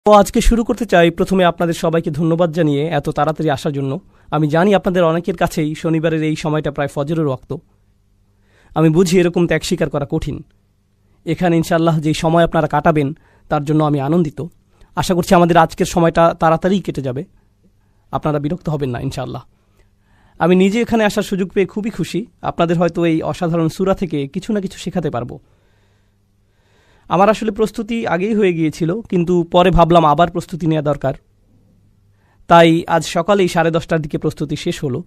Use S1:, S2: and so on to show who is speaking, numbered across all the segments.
S1: তো আজকে শুরু করতে চাই প্রথমে আপনাদের সবাইকে ধন্যবাদ জানিয়ে এত তাড়াতাড়ি আসার জন্য। আমি জানি আপনাদের অনেকের কাছেই শনিবারের এই সময়টা প্রায় ফজরের ওয়াক্ত। আমি বুঝি এরকম ত্যাগ স্বীকার করা কঠিন। এখানে ইনশাআল্লাহ যেই সময় আপনারা কাটাবেন তার জন্য আমি আনন্দিত। আশা করছি আমাদের আজকের সময়টা তাড়াতাড়ি কেটে যাবে, আপনারা বিরক্ত হবেন না ইনশাআল্লাহ। আমি নিজে এখানে আসার সুযোগ পেয়ে খুবই খুশি। আপনাদের হয়তো এই অসাধারণ সূরা থেকে কিছু না কিছু শেখাতে পারবো। আমার আসলে প্রস্তুতি আগেই হয়ে গিয়েছিল, কিন্তু পরে ভাবলাম আবার প্রস্তুতি নেওয়া দরকার। তাই আজ সকালেই 10:30টার দিকে প্রস্তুতি শেষ হলো।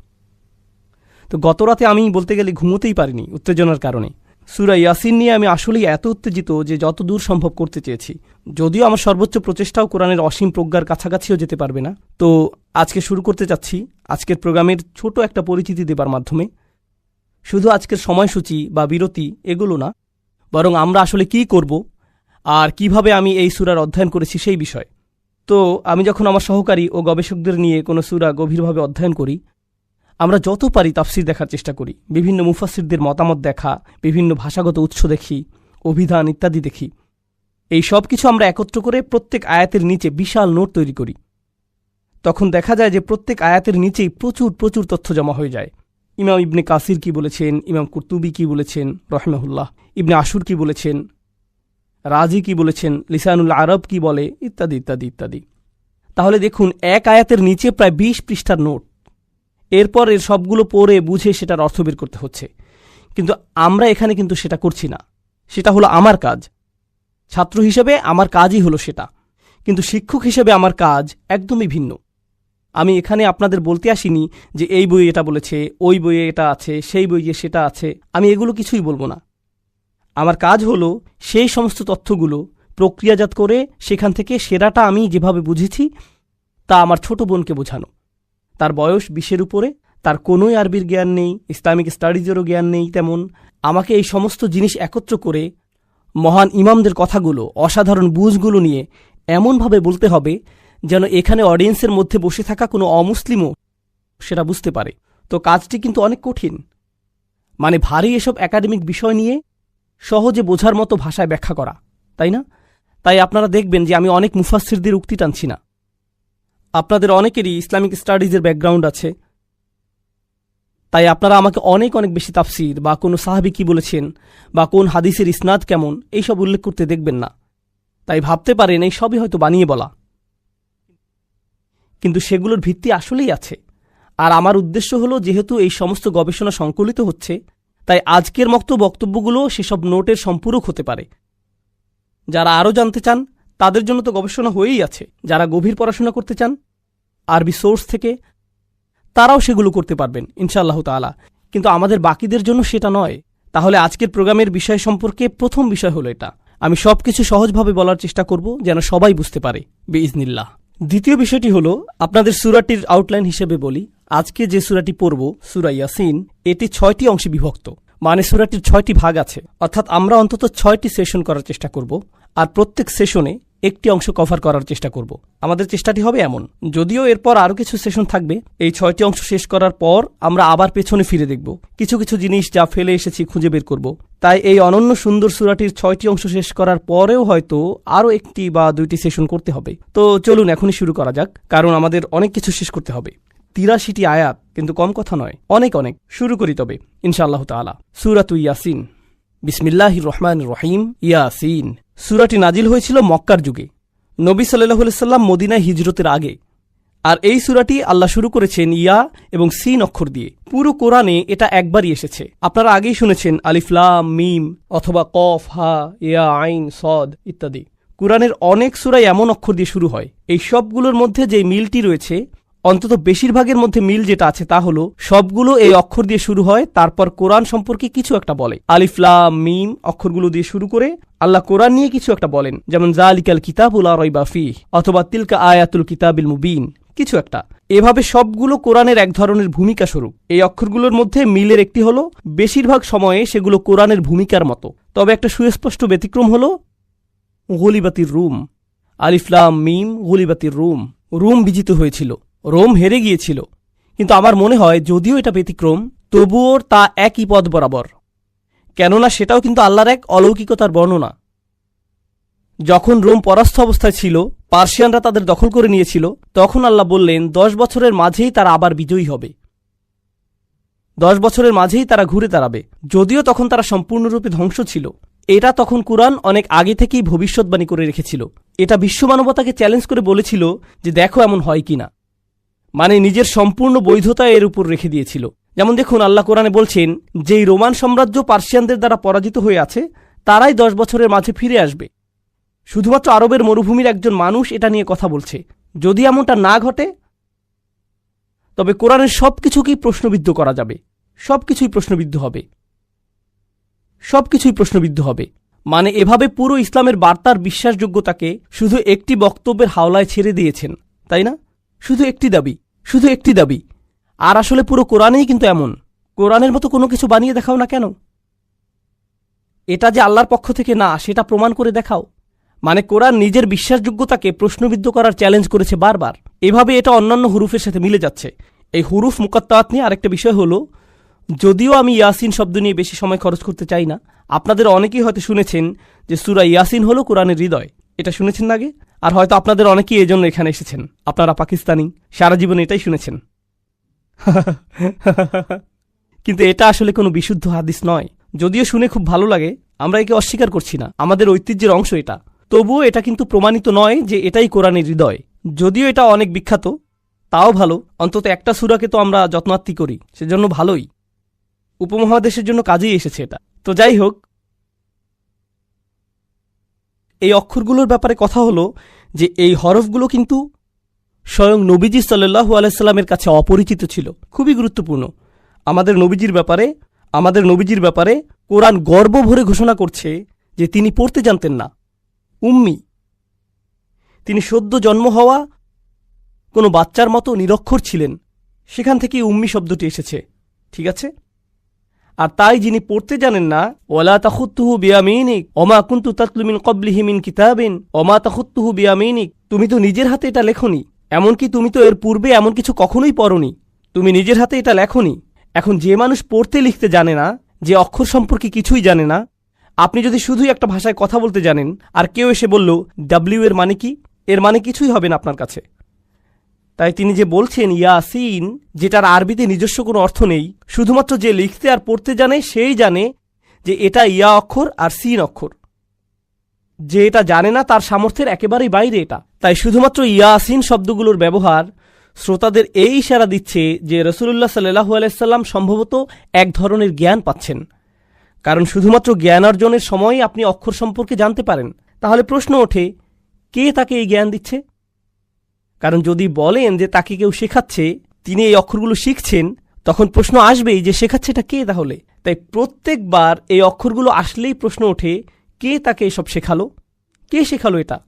S1: তো গত রাতে আমি বলতে গেলে ঘুমোতেই পারিনি উত্তেজনার কারণে। সূরা ইয়াসিন নিয়ে আমি আসলেই এত উত্তেজিত যে যত দূর সম্ভব করতে চেয়েছি। যদিও আমার সর্বোচ্চ প্রচেষ্টাও কোরআনের অসীম প্রজ্ঞার কাছাকাছিও যেতে পারবে না। তো আজকে শুরু করতে চাচ্ছি আজকের প্রোগ্রামের ছোট একটা পরিচিতি দেবার মাধ্যমে। শুধু আজকের সময়সূচি বা বিরতি এগুলো না, বরং আমরা আসলে কি করব আর কিভাবে আমি এই সূরার অধ্যয়ন করেছি সেই বিষয়। তো আমি যখন আমার সহকারী ও গবেষকদের নিয়ে কোনো সূরা গভীরভাবে অধ্যয়ন করি, আমরা যত পারি তাফসির দেখার চেষ্টা করি, বিভিন্ন মুফাসসিরদের মতামত দেখা, বিভিন্ন ভাষাগত উৎস দেখি, অভিধান ইত্যাদি দেখি। এই সব কিছু আমরা একত্র করে প্রত্যেক আয়াতের নিচে বিশাল নোট তৈরি করি। তখন দেখা যায় যে প্রত্যেক আয়াতের নিচেই প্রচুর প্রচুর তথ্য জমা হয়ে যায়। ইমাম ইবনে কাসির কি বলেছেন, ইমাম কুরতুবী কি বলেছেন রাহিমাহুল্লাহ, ইবনে আশুর কি বলেছেন, রাজি কি বলেছেন, লিসানুল আরব কি বলে, ইত্যাদি ইত্যাদি ইত্যাদি। তাহলে দেখুন, এক আয়াতের নিচে প্রায় 20 পৃষ্ঠার নোট। এরপর এর সবগুলো পড়ে বুঝে সেটার অর্থ বের করতে হচ্ছে। কিন্তু আমরা এখানে কিন্তু সেটা করছি না। সেটা হলো আমার কাজ। ছাত্র হিসেবে আমার কাজই হলো সেটা, কিন্তু শিক্ষক হিসেবে আমার কাজ একদমই ভিন্ন। আমি এখানে আপনাদের বলতে আসিনি যে এই বইয়ে এটা বলেছে, ওই বইয়ে এটা আছে, সেই বইয়ে সেটা আছে। আমি এগুলো কিছুই বলবো না। আমার কাজ হলো সেই সমস্ত তথ্যগুলো প্রক্রিয়াজাত করে সেখান থেকে সেরাটা আমি যেভাবে বুঝেছি তা আমার ছোট বোনকে বোঝানো। তার বয়স 20-এর উপরে, তার কোনোই আরবির জ্ঞান নেই, ইসলামিক স্টাডিজেরও জ্ঞান নেই তেমন। আমাকে এই সমস্ত জিনিস একত্র করে মহান ইমামদের কথাগুলো, অসাধারণ বুঝগুলো নিয়ে এমনভাবে বলতে হবে যেন এখানে অডিয়েন্সের মধ্যে বসে থাকা কোনো অমুসলিমও সেটা বুঝতে পারে। তো কাজটি কিন্তু অনেক কঠিন। মানে ভারী এসব একাডেমিক বিষয় নিয়ে সহজে বোঝার মতো ভাষায় ব্যাখ্যা করা, তাই না? তাই আপনারা দেখবেন যে আমি অনেক মুফাসসিরদের উক্তি টানছি না। আপনাদের অনেকেরই ইসলামিক স্টাডিজের ব্যাকগ্রাউন্ড আছে, তাই আপনারা আমাকে অনেক অনেক বেশি তাফসির বা কোনো সাহাবী কি বলেছেন বা কোন হাদিসের ইসনাদ কেমন এইসব উল্লেখ করতে দেখবেন না। তাই ভাবতে পারেন এই সবই হয়তো বানিয়ে বলা, কিন্তু সেগুলোর ভিত্তি আসলেই আছে। আর আমার উদ্দেশ্য হলো, যেহেতু এই সমস্ত গবেষণা সংকলিত হচ্ছে, তাই আজকের মতো বক্তব্যগুলো সেসব নোটের সম্পূরক হতে পারে। যারা আরও জানতে চান তাদের জন্য তো গবেষণা হয়েই আছে। যারা গভীর পড়াশোনা করতে চান আরবি সোর্স থেকে, তারাও সেগুলো করতে পারবেন ইনশাআল্লাহ তাআলা। কিন্তু আমাদের বাকিদের জন্য সেটা নয়। তাহলে আজকের প্রোগ্রামের বিষয় সম্পর্কে প্রথম বিষয় হলো এটা। আমি সবকিছু সহজভাবে বলার চেষ্টা করব যেন সবাই বুঝতে পারে বিইজনিল্লাহ। দ্বিতীয় বিষয়টি হলো, আপনাদের সূরাটির আউটলাইন হিসেবে বলি। আজকে যে সূরাটি পড়ব, সূরা ইয়াসিন, এটি 6টি অংশে বিভক্ত। মানে সূরাটির 6টি ভাগ আছে। অর্থাৎ আমরা অন্তত 6টি সেশন করার চেষ্টা করব, আর প্রত্যেক সেশনে একটি অংশ কভার করার চেষ্টা করব। আমাদের চেষ্টাটি হবে এমন। যদিও এরপর আরও কিছু সেশন থাকবে। এই 6টি অংশ শেষ করার পর আমরা আবার পেছনে ফিরে দেখব, কিছু কিছু জিনিস যা ফেলে এসেছি খুঁজে বের করব। তাই এই অনন্য সুন্দর সূরাটির 6টি অংশ শেষ করার পরেও হয়তো আরও 1টি বা 2টি সেশন করতে হবে। তো চলুন এখনই শুরু করা যাক, কারণ আমাদের অনেক কিছু শেষ করতে হবে। 83টি আয়াত, কিন্তু কম কথা নয়, অনেক অনেক। শুরু করি তবে ইনশাআল্লাহ তাআলা। সূরাতু ইয়াসিন। বিসমিল্লাহির রহমানির রহিম। ইয়াসিন। সূরাটি নাজিল হয়েছিল মক্কার যুগে, নবী সাল্লাল্লাহু আলাইহি সাল্লাম মদিনায় হিজরতের আগে। আর এই সূরাটি আল্লাহ শুরু করেছেন ইয়া এবং সিন অক্ষর দিয়ে। পুরো কোরআনে এটা একবারই এসেছে। আপনারা আগেই শুনেছেন আলিফ লাম মিম অথবা কফ হা ইয়া আইন সদ ইত্যাদি। কোরআনের অনেক সূরাই এমন অক্ষর দিয়ে শুরু হয়। এই সবগুলোর মধ্যে যে মিলটি রয়েছে, অন্তত বেশিরভাগের মধ্যে মিল যেটা আছে তা হলো সবগুলো এই অক্ষর দিয়ে শুরু হয়, তারপর কোরআন সম্পর্কে কিছু একটা বলে। আলিফ লাম মিম অক্ষরগুলো দিয়ে শুরু করে আল্লাহ কোরআন নিয়ে কিছু একটা বলেন, যেমন যালিকাল কিতাবু লা রাইবা ফিহ অথবা তিলকা আয়াতুল কিতাবিল মুবিন, কিছু একটা। এভাবে সবগুলো কোরআনের এক ধরনের ভূমিকা স্বরূপ। এই অক্ষরগুলোর মধ্যে মিলের একটি হলো বেশিরভাগ সময়ে সেগুলো কোরআনের ভূমিকার মতো। তবে একটা সুস্পষ্ট ব্যতিক্রম হলো গুলিবাতির রুম। আলিফ লাম মিম গুলিবাতির রুম। রুম বিজিত হয়েছিল, রোম হেরে গিয়েছিল। কিন্তু আমার মনে হয় যদিও এটা ব্যতিক্রম, তবুও তা একই পদ বরাবর, কেননা সেটাও কিন্তু আল্লাহর এক অলৌকিকতার বর্ণনা। যখন রোম পরাস্ত অবস্থায় ছিল, পার্সিয়ানরা তাদের দখল করে নিয়েছিল, তখন আল্লাহ বললেন 10 বছরের মাঝেই তারা আবার বিজয়ী হবে, 10 বছরের মাঝেই তারা ঘুরে দাঁড়াবে। যদিও তখন তারা সম্পূর্ণরূপে ধ্বংস ছিল, এটা তখন কুরআন অনেক আগে থেকেই ভবিষ্যৎবাণী করে রেখেছিল। এটা বিশ্বমানবতাকে চ্যালেঞ্জ করে বলেছিল যে দেখো এমন হয় কিনা, মানে নিজের সম্পূর্ণ বৈধতা এর উপর রেখে দিয়েছিল। যেমন দেখুন, আল্লাহ কোরআনে বলছেন যেই রোমান সাম্রাজ্য পার্সিয়ানদের দ্বারা পরাজিত হয়ে আছে, তারাই 10 বছরের মাঝে ফিরে আসবে। শুধুমাত্র আরবের মরুভূমির একজন মানুষ এটা নিয়ে কথা বলছে। যদি এমনটা না ঘটে, তবে কোরআনের সবকিছুকেই প্রশ্নবিদ্ধ করা যাবে, সবকিছুই প্রশ্নবিদ্ধ হবে, সবকিছুই প্রশ্নবিদ্ধ হবে। মানে এভাবে পুরো ইসলামের বার্তার বিশ্বাসযোগ্যতাকে শুধু একটি বক্তব্যের হাওলায় ছেড়ে দিয়েছেন, তাই না? শুধু একটি দাবি, শুধু একটি দাবি। আর আসলে পুরো কোরআনেই কিন্তু এমন। কোরআনের মতো কোনো কিছু বানিয়ে দেখাও না কেন, এটা যে আল্লাহর পক্ষ থেকে না সেটা প্রমাণ করে দেখাও। মানে কোরআন নিজের বিশ্বাসযোগ্যতাকে প্রশ্নবিদ্ধ করার চ্যালেঞ্জ করেছে বারবার। এভাবে এটা অন্যান্য হুরুফের সাথে মিলে যাচ্ছে। এই হুরুফ মুকাত্তাআত নিয়ে আরেকটা বিষয় হলো, যদিও আমি ইয়াসিন শব্দ নিয়ে বেশি সময় খরচ করতে চাই না, আপনাদের অনেকেই হয়তো শুনেছেন যে সূরা ইয়াসিন হলো কোরআনের হৃদয়। এটা শুনেছেন না আগে? আর হয়তো আপনাদের অনেকেই এজন্য এখানে এসেছেন, আপনারা পাকিস্তানি, সারা জীবন এটাই শুনেছেন। কিন্তু এটা আসলে কোনো বিশুদ্ধ হাদিস নয়। যদিও শুনে খুব ভালো লাগে, আমরা একে অস্বীকার করছি না, আমাদের ঐতিহ্যের অংশ এটা। তবুও এটা কিন্তু প্রমাণিত নয় যে এটাই কোরআনের হৃদয়। যদিও এটা অনেক বিখ্যাত, তাও ভালো, অন্তত একটা সূরাকে তো আমরা যত্নার্থী করি, সেজন্য ভালোই। উপমহাদেশের জন্য কাজেই এসেছে এটা। তো যাই হোক, এই অক্ষরগুলোর ব্যাপারে কথা হলো যে এই হরফগুলো কিন্তু স্বয়ং নবীজি সাল্লাল্লাহু আলাইহি সাল্লামের কাছে অপরিচিত ছিল। খুবই গুরুত্বপূর্ণ। আমাদের নবীজির ব্যাপারে কোরআন গর্ব ভরে ঘোষণা করছে যে তিনি পড়তে জানতেন না, উম্মি। তিনি সদ্য জন্ম হওয়া কোনো বাচ্চার মতো নিরক্ষর ছিলেন, সেখান থেকেই উম্মি শব্দটি এসেছে, ঠিক আছে? আর তাই যিনি পড়তে জানেন না, ওয়ালা তাখুত্তুহু বিয়ামিনিক ওমা কুনতু তাতলু মিন ক্বাবলিহি মিন কিতাবিন ওমা তাখুত্তুহু বিয়ামিনিক, তুমি তো নিজের হাতে এটা লেখনি, এমনকি তুমি তো এর পূর্বে এমন কিছু কখনোই পড়নি, তুমি নিজের হাতে এটা লেখনি। এখন যে মানুষ পড়তে লিখতে জানে না, যে অক্ষর সম্পর্কে কিছুই জানে না, আপনি যদি শুধুই একটা ভাষায় কথা বলতে জানেন আর কেউ এসে বলল ডাব্লিউ এর মানে কি, এর মানে কিছুই হবে না আপনার কাছে। তাই তিনি যে বলছেন ইয়াসিন, যেটার আরবিতে নিজস্ব কোনো অর্থ নেই, শুধুমাত্র যে লিখতে আর পড়তে জানে সেই জানে যে এটা ইয়া অক্ষর আর সিন অক্ষর। যে এটা জানে না তার সামর্থ্যের একেবারেই বাইরে এটা। তাই শুধুমাত্র ইয়াসিন শব্দগুলোর ব্যবহার শ্রোতাদের এই ইশারা দিচ্ছে যে রাসূলুল্লাহ সাল্লাল্লাহু আলাইহি সাল্লাম সম্ভবত এক ধরনের জ্ঞান পাচ্ছেন। কারণ শুধুমাত্র জ্ঞান অর্জনের সময় আপনি অক্ষর সম্পর্কে জানতে পারেন। তাহলে প্রশ্ন ওঠে, কে তাকে এই জ্ঞান দিচ্ছে? কারণ যদি বলেন যে তাকে কেউ শেখাচ্ছে, তিনি এই অক্ষরগুলো শিখছেন, তখন প্রশ্ন আসবেই যে শেখাচ্ছে এটা কে তাহলে? তাই প্রত্যেকবার এই অক্ষরগুলো আসলেই প্রশ্ন ওঠে, কে তাকে এসব শেখালো, কে শেখালো এটা?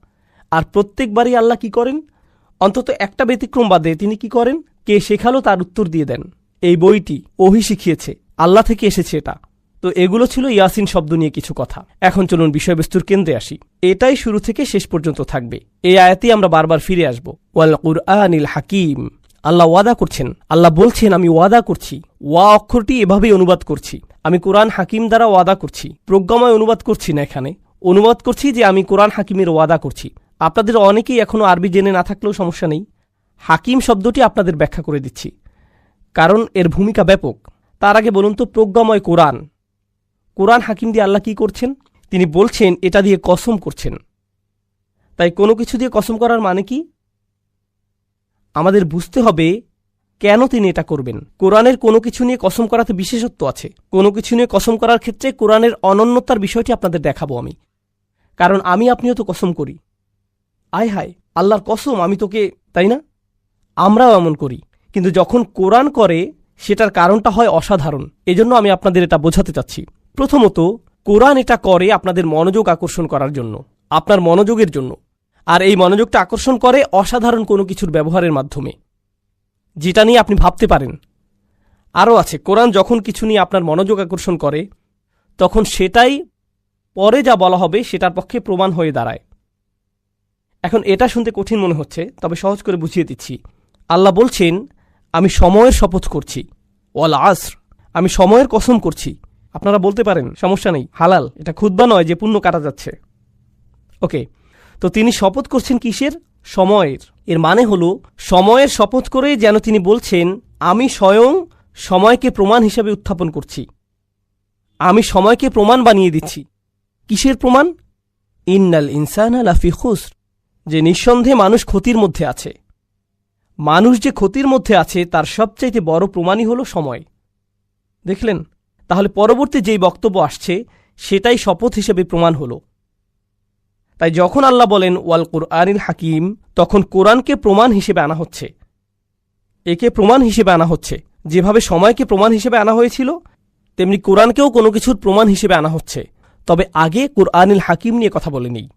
S1: আর প্রত্যেকবারই আল্লাহ কি করেন? অন্তত একটা ব্যতিক্রম বাদে তিনি কি করেন? কে শেখালো তার উত্তর দিয়ে দেন। এই বইটি ওহী শিখিয়েছে, আল্লাহ থেকে এসেছে এটা। তো এগুলো ছিল ইয়াসিন শব্দ নিয়ে কিছু কথা। এখন চলুন বিষয়বস্তুর কেন্দ্রে আসি। এটাই শুরু থেকে শেষ পর্যন্ত থাকবে। এই আয়াতেই আমরা বারবার ফিরে আসব। ওয়াল কুরআনিল হাকিম, আল্লাহ ওয়াদা করছেন, আল্লাহ বলছেন আমি ওয়াদা করছি, ওয়া অক্ষরটি এভাবেই অনুবাদ করছি, আমি কোরআন হাকিম দ্বারা ওয়াদা করছি। প্রজ্ঞাময় অনুবাদ করছি না, এখানে অনুবাদ করছি যে আমি কোরআন হাকিমের ওয়াদা করছি। আপনাদের অনেকেই এখনও আরবি জেনে না থাকলেও সমস্যা নেই, হাকিম শব্দটি আপনাদের ব্যাখ্যা করে দিচ্ছি, কারণ এর ভূমিকা ব্যাপক। তার আগে বলুন তো, প্রজ্ঞাময় কোরআন, কোরআন হাকিম দিয়ে আল্লাহ কি করছেন? তিনি বলছেন এটা দিয়ে কসম করছেন। তাই কোনো কিছু দিয়ে কসম করার মানে কি? আমাদের বুঝতে হবে কেন তিনি এটা করবেন। কোরআনের কোনো কিছু নিয়ে কসম করাতে বিশেষত্ব আছে। কোনো কিছু নিয়ে কসম করার ক্ষেত্রে কোরআনের অনন্যতার বিষয়টি আপনাদের দেখাবো আমি। কারণ আপনিও তো কসম করি, আয় হায় আল্লাহর কসম আমি তোকে, তাই না? আমরাও এমন করি। কিন্তু যখন কোরআন করে সেটার কারণটা হয় অসাধারণ। এজন্য আমি আপনাদের এটা বোঝাতে চাচ্ছি। প্রথমত, কোরআন এটা করে আপনাদের মনোযোগ আকর্ষণ করার জন্য, আপনার মনোযোগের জন্য। আর এই মনোযোগটা আকর্ষণ করে অসাধারণ কোনো কিছুর ব্যবহারের মাধ্যমে, যেটা নিয়ে আপনি ভাবতে পারেন। আরও আছে, কোরআন যখন কিছু নিয়ে আপনার মনোযোগ আকর্ষণ করে, তখন সেটাই পরে যা বলা হবে সেটার পক্ষে প্রমাণ হয়ে দাঁড়ায়। এখন এটা শুনতে কঠিন মনে হচ্ছে, তবে সহজ করে বুঝিয়ে দিচ্ছি। আল্লাহ বলছেন আমি সময়ের শপথ করছি, ওয়াল আসর, আমি সময়ের কসম করছি। আপনারা বলতে পারেন সমস্যা নেই, হালাল, এটা খুতবা নয় যে পুণ্য কাটা যাচ্ছে। ওকে, তো তিনি শপথ করছেন কিসের? সময়ের। এর মানে হলো সময়ের শপথ করে যেন তিনি বলছেন, আমি স্বয়ং সময়কে প্রমাণ হিসেবে উত্থাপন করছি, আমি সময়কে প্রমাণ বানিয়ে দিচ্ছি। কিসের প্রমাণ? ইন্নাল ইনসানা লাফি খুসর, যে নিঃসন্দেহে মানুষ ক্ষতির মধ্যে আছে। মানুষ যে ক্ষতির মধ্যে আছে তার সবচাইতে বড় প্রমাণই হলো সময়। দেখলেন? তাহলে পরবর্তী যেই বক্তব্য আসছে সেটাই শপথ হিসেবে প্রমাণ হলো। তাই যখন আল্লাহ বলেন ওয়াল কুরআনিল হাকিম, তখন কোরআনকে প্রমাণ হিসেবে আনা হচ্ছে। একে প্রমাণ হিসেবে আনা হচ্ছে। যেভাবে সময়কে প্রমাণ হিসেবে আনা হয়েছিল, তেমনি কোরআনকেও কোনো কিছুর প্রমাণ হিসেবে আনা হচ্ছে। তবে আগে কুরআনিল হাকিম নিয়ে কথা বলে নেই।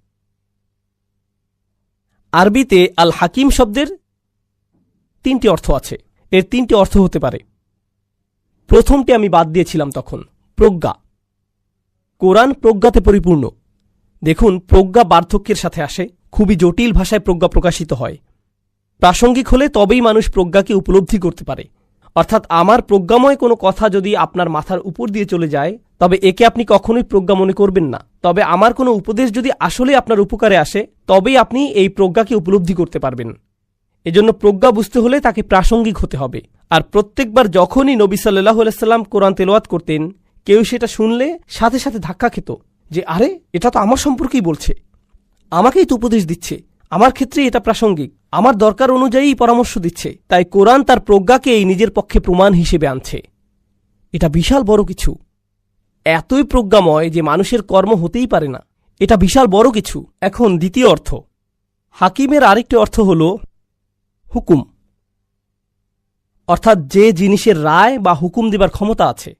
S1: আরবিতে আল হাকিম শব্দের 3টি অর্থ আছে। এর 3টি অর্থ হতে পারে। প্রথমটি আমি বাদ দিয়েছিলাম তখন, প্রজ্ঞা। কোরআন প্রজ্ঞাতে পরিপূর্ণ। দেখুন, প্রজ্ঞা বার্ধক্যের সাথে আসে, খুবই জটিল ভাষায় প্রজ্ঞা প্রকাশিত হয়। প্রাসঙ্গিক হলে তবেই মানুষ প্রজ্ঞাকে উপলব্ধি করতে পারে। অর্থাৎ আমার প্রজ্ঞাময় কোনো কথা যদি আপনার মাথার উপর দিয়ে চলে যায়, তবে একে আপনি কখনোই প্রজ্ঞা মনে করবেন না। তবে আমার কোনো উপদেশ যদি আসলে আপনার উপকারে আসে, তবেই আপনি এই প্রজ্ঞাকে উপলব্ধি করতে পারবেন। এজন্য প্রজ্ঞা বুঝতে হলে তাকে প্রাসঙ্গিক হতে হবে। আর প্রত্যেকবার যখনই নবী সাল্লাল্লাহু আলাইহি সাল্লাম কোরআন তেলাওয়াত করতেন, কেউ সেটা শুনলে সাথে সাথে ধাক্কা খেত যে, আরে, এটা তো আমার সম্পর্কেই বলছে, আমাকেই তো উপদেশ দিচ্ছে, আমার ক্ষেত্রে এটা প্রাসঙ্গিক, আমার দরকার অনুযায়ী পরামর্শ দিচ্ছে। তাই কোরআন তার প্রজ্ঞাকেই নিজের পক্ষে প্রমাণ হিসেবে আনছে। এটা বিশাল বড় কিছু। এতই প্রজ্ঞাময় যে মানুষের কর্ম হতেই পারে না। এটা বিশাল বড় কিছু। এখন দ্বিতীয় অর্থ, হাকিমের আরেকটি অর্থ হল হুকুম, অর্থাৎ যে জিনিসের রায় বা হুকুম দেবার ক্ষমতা আছে,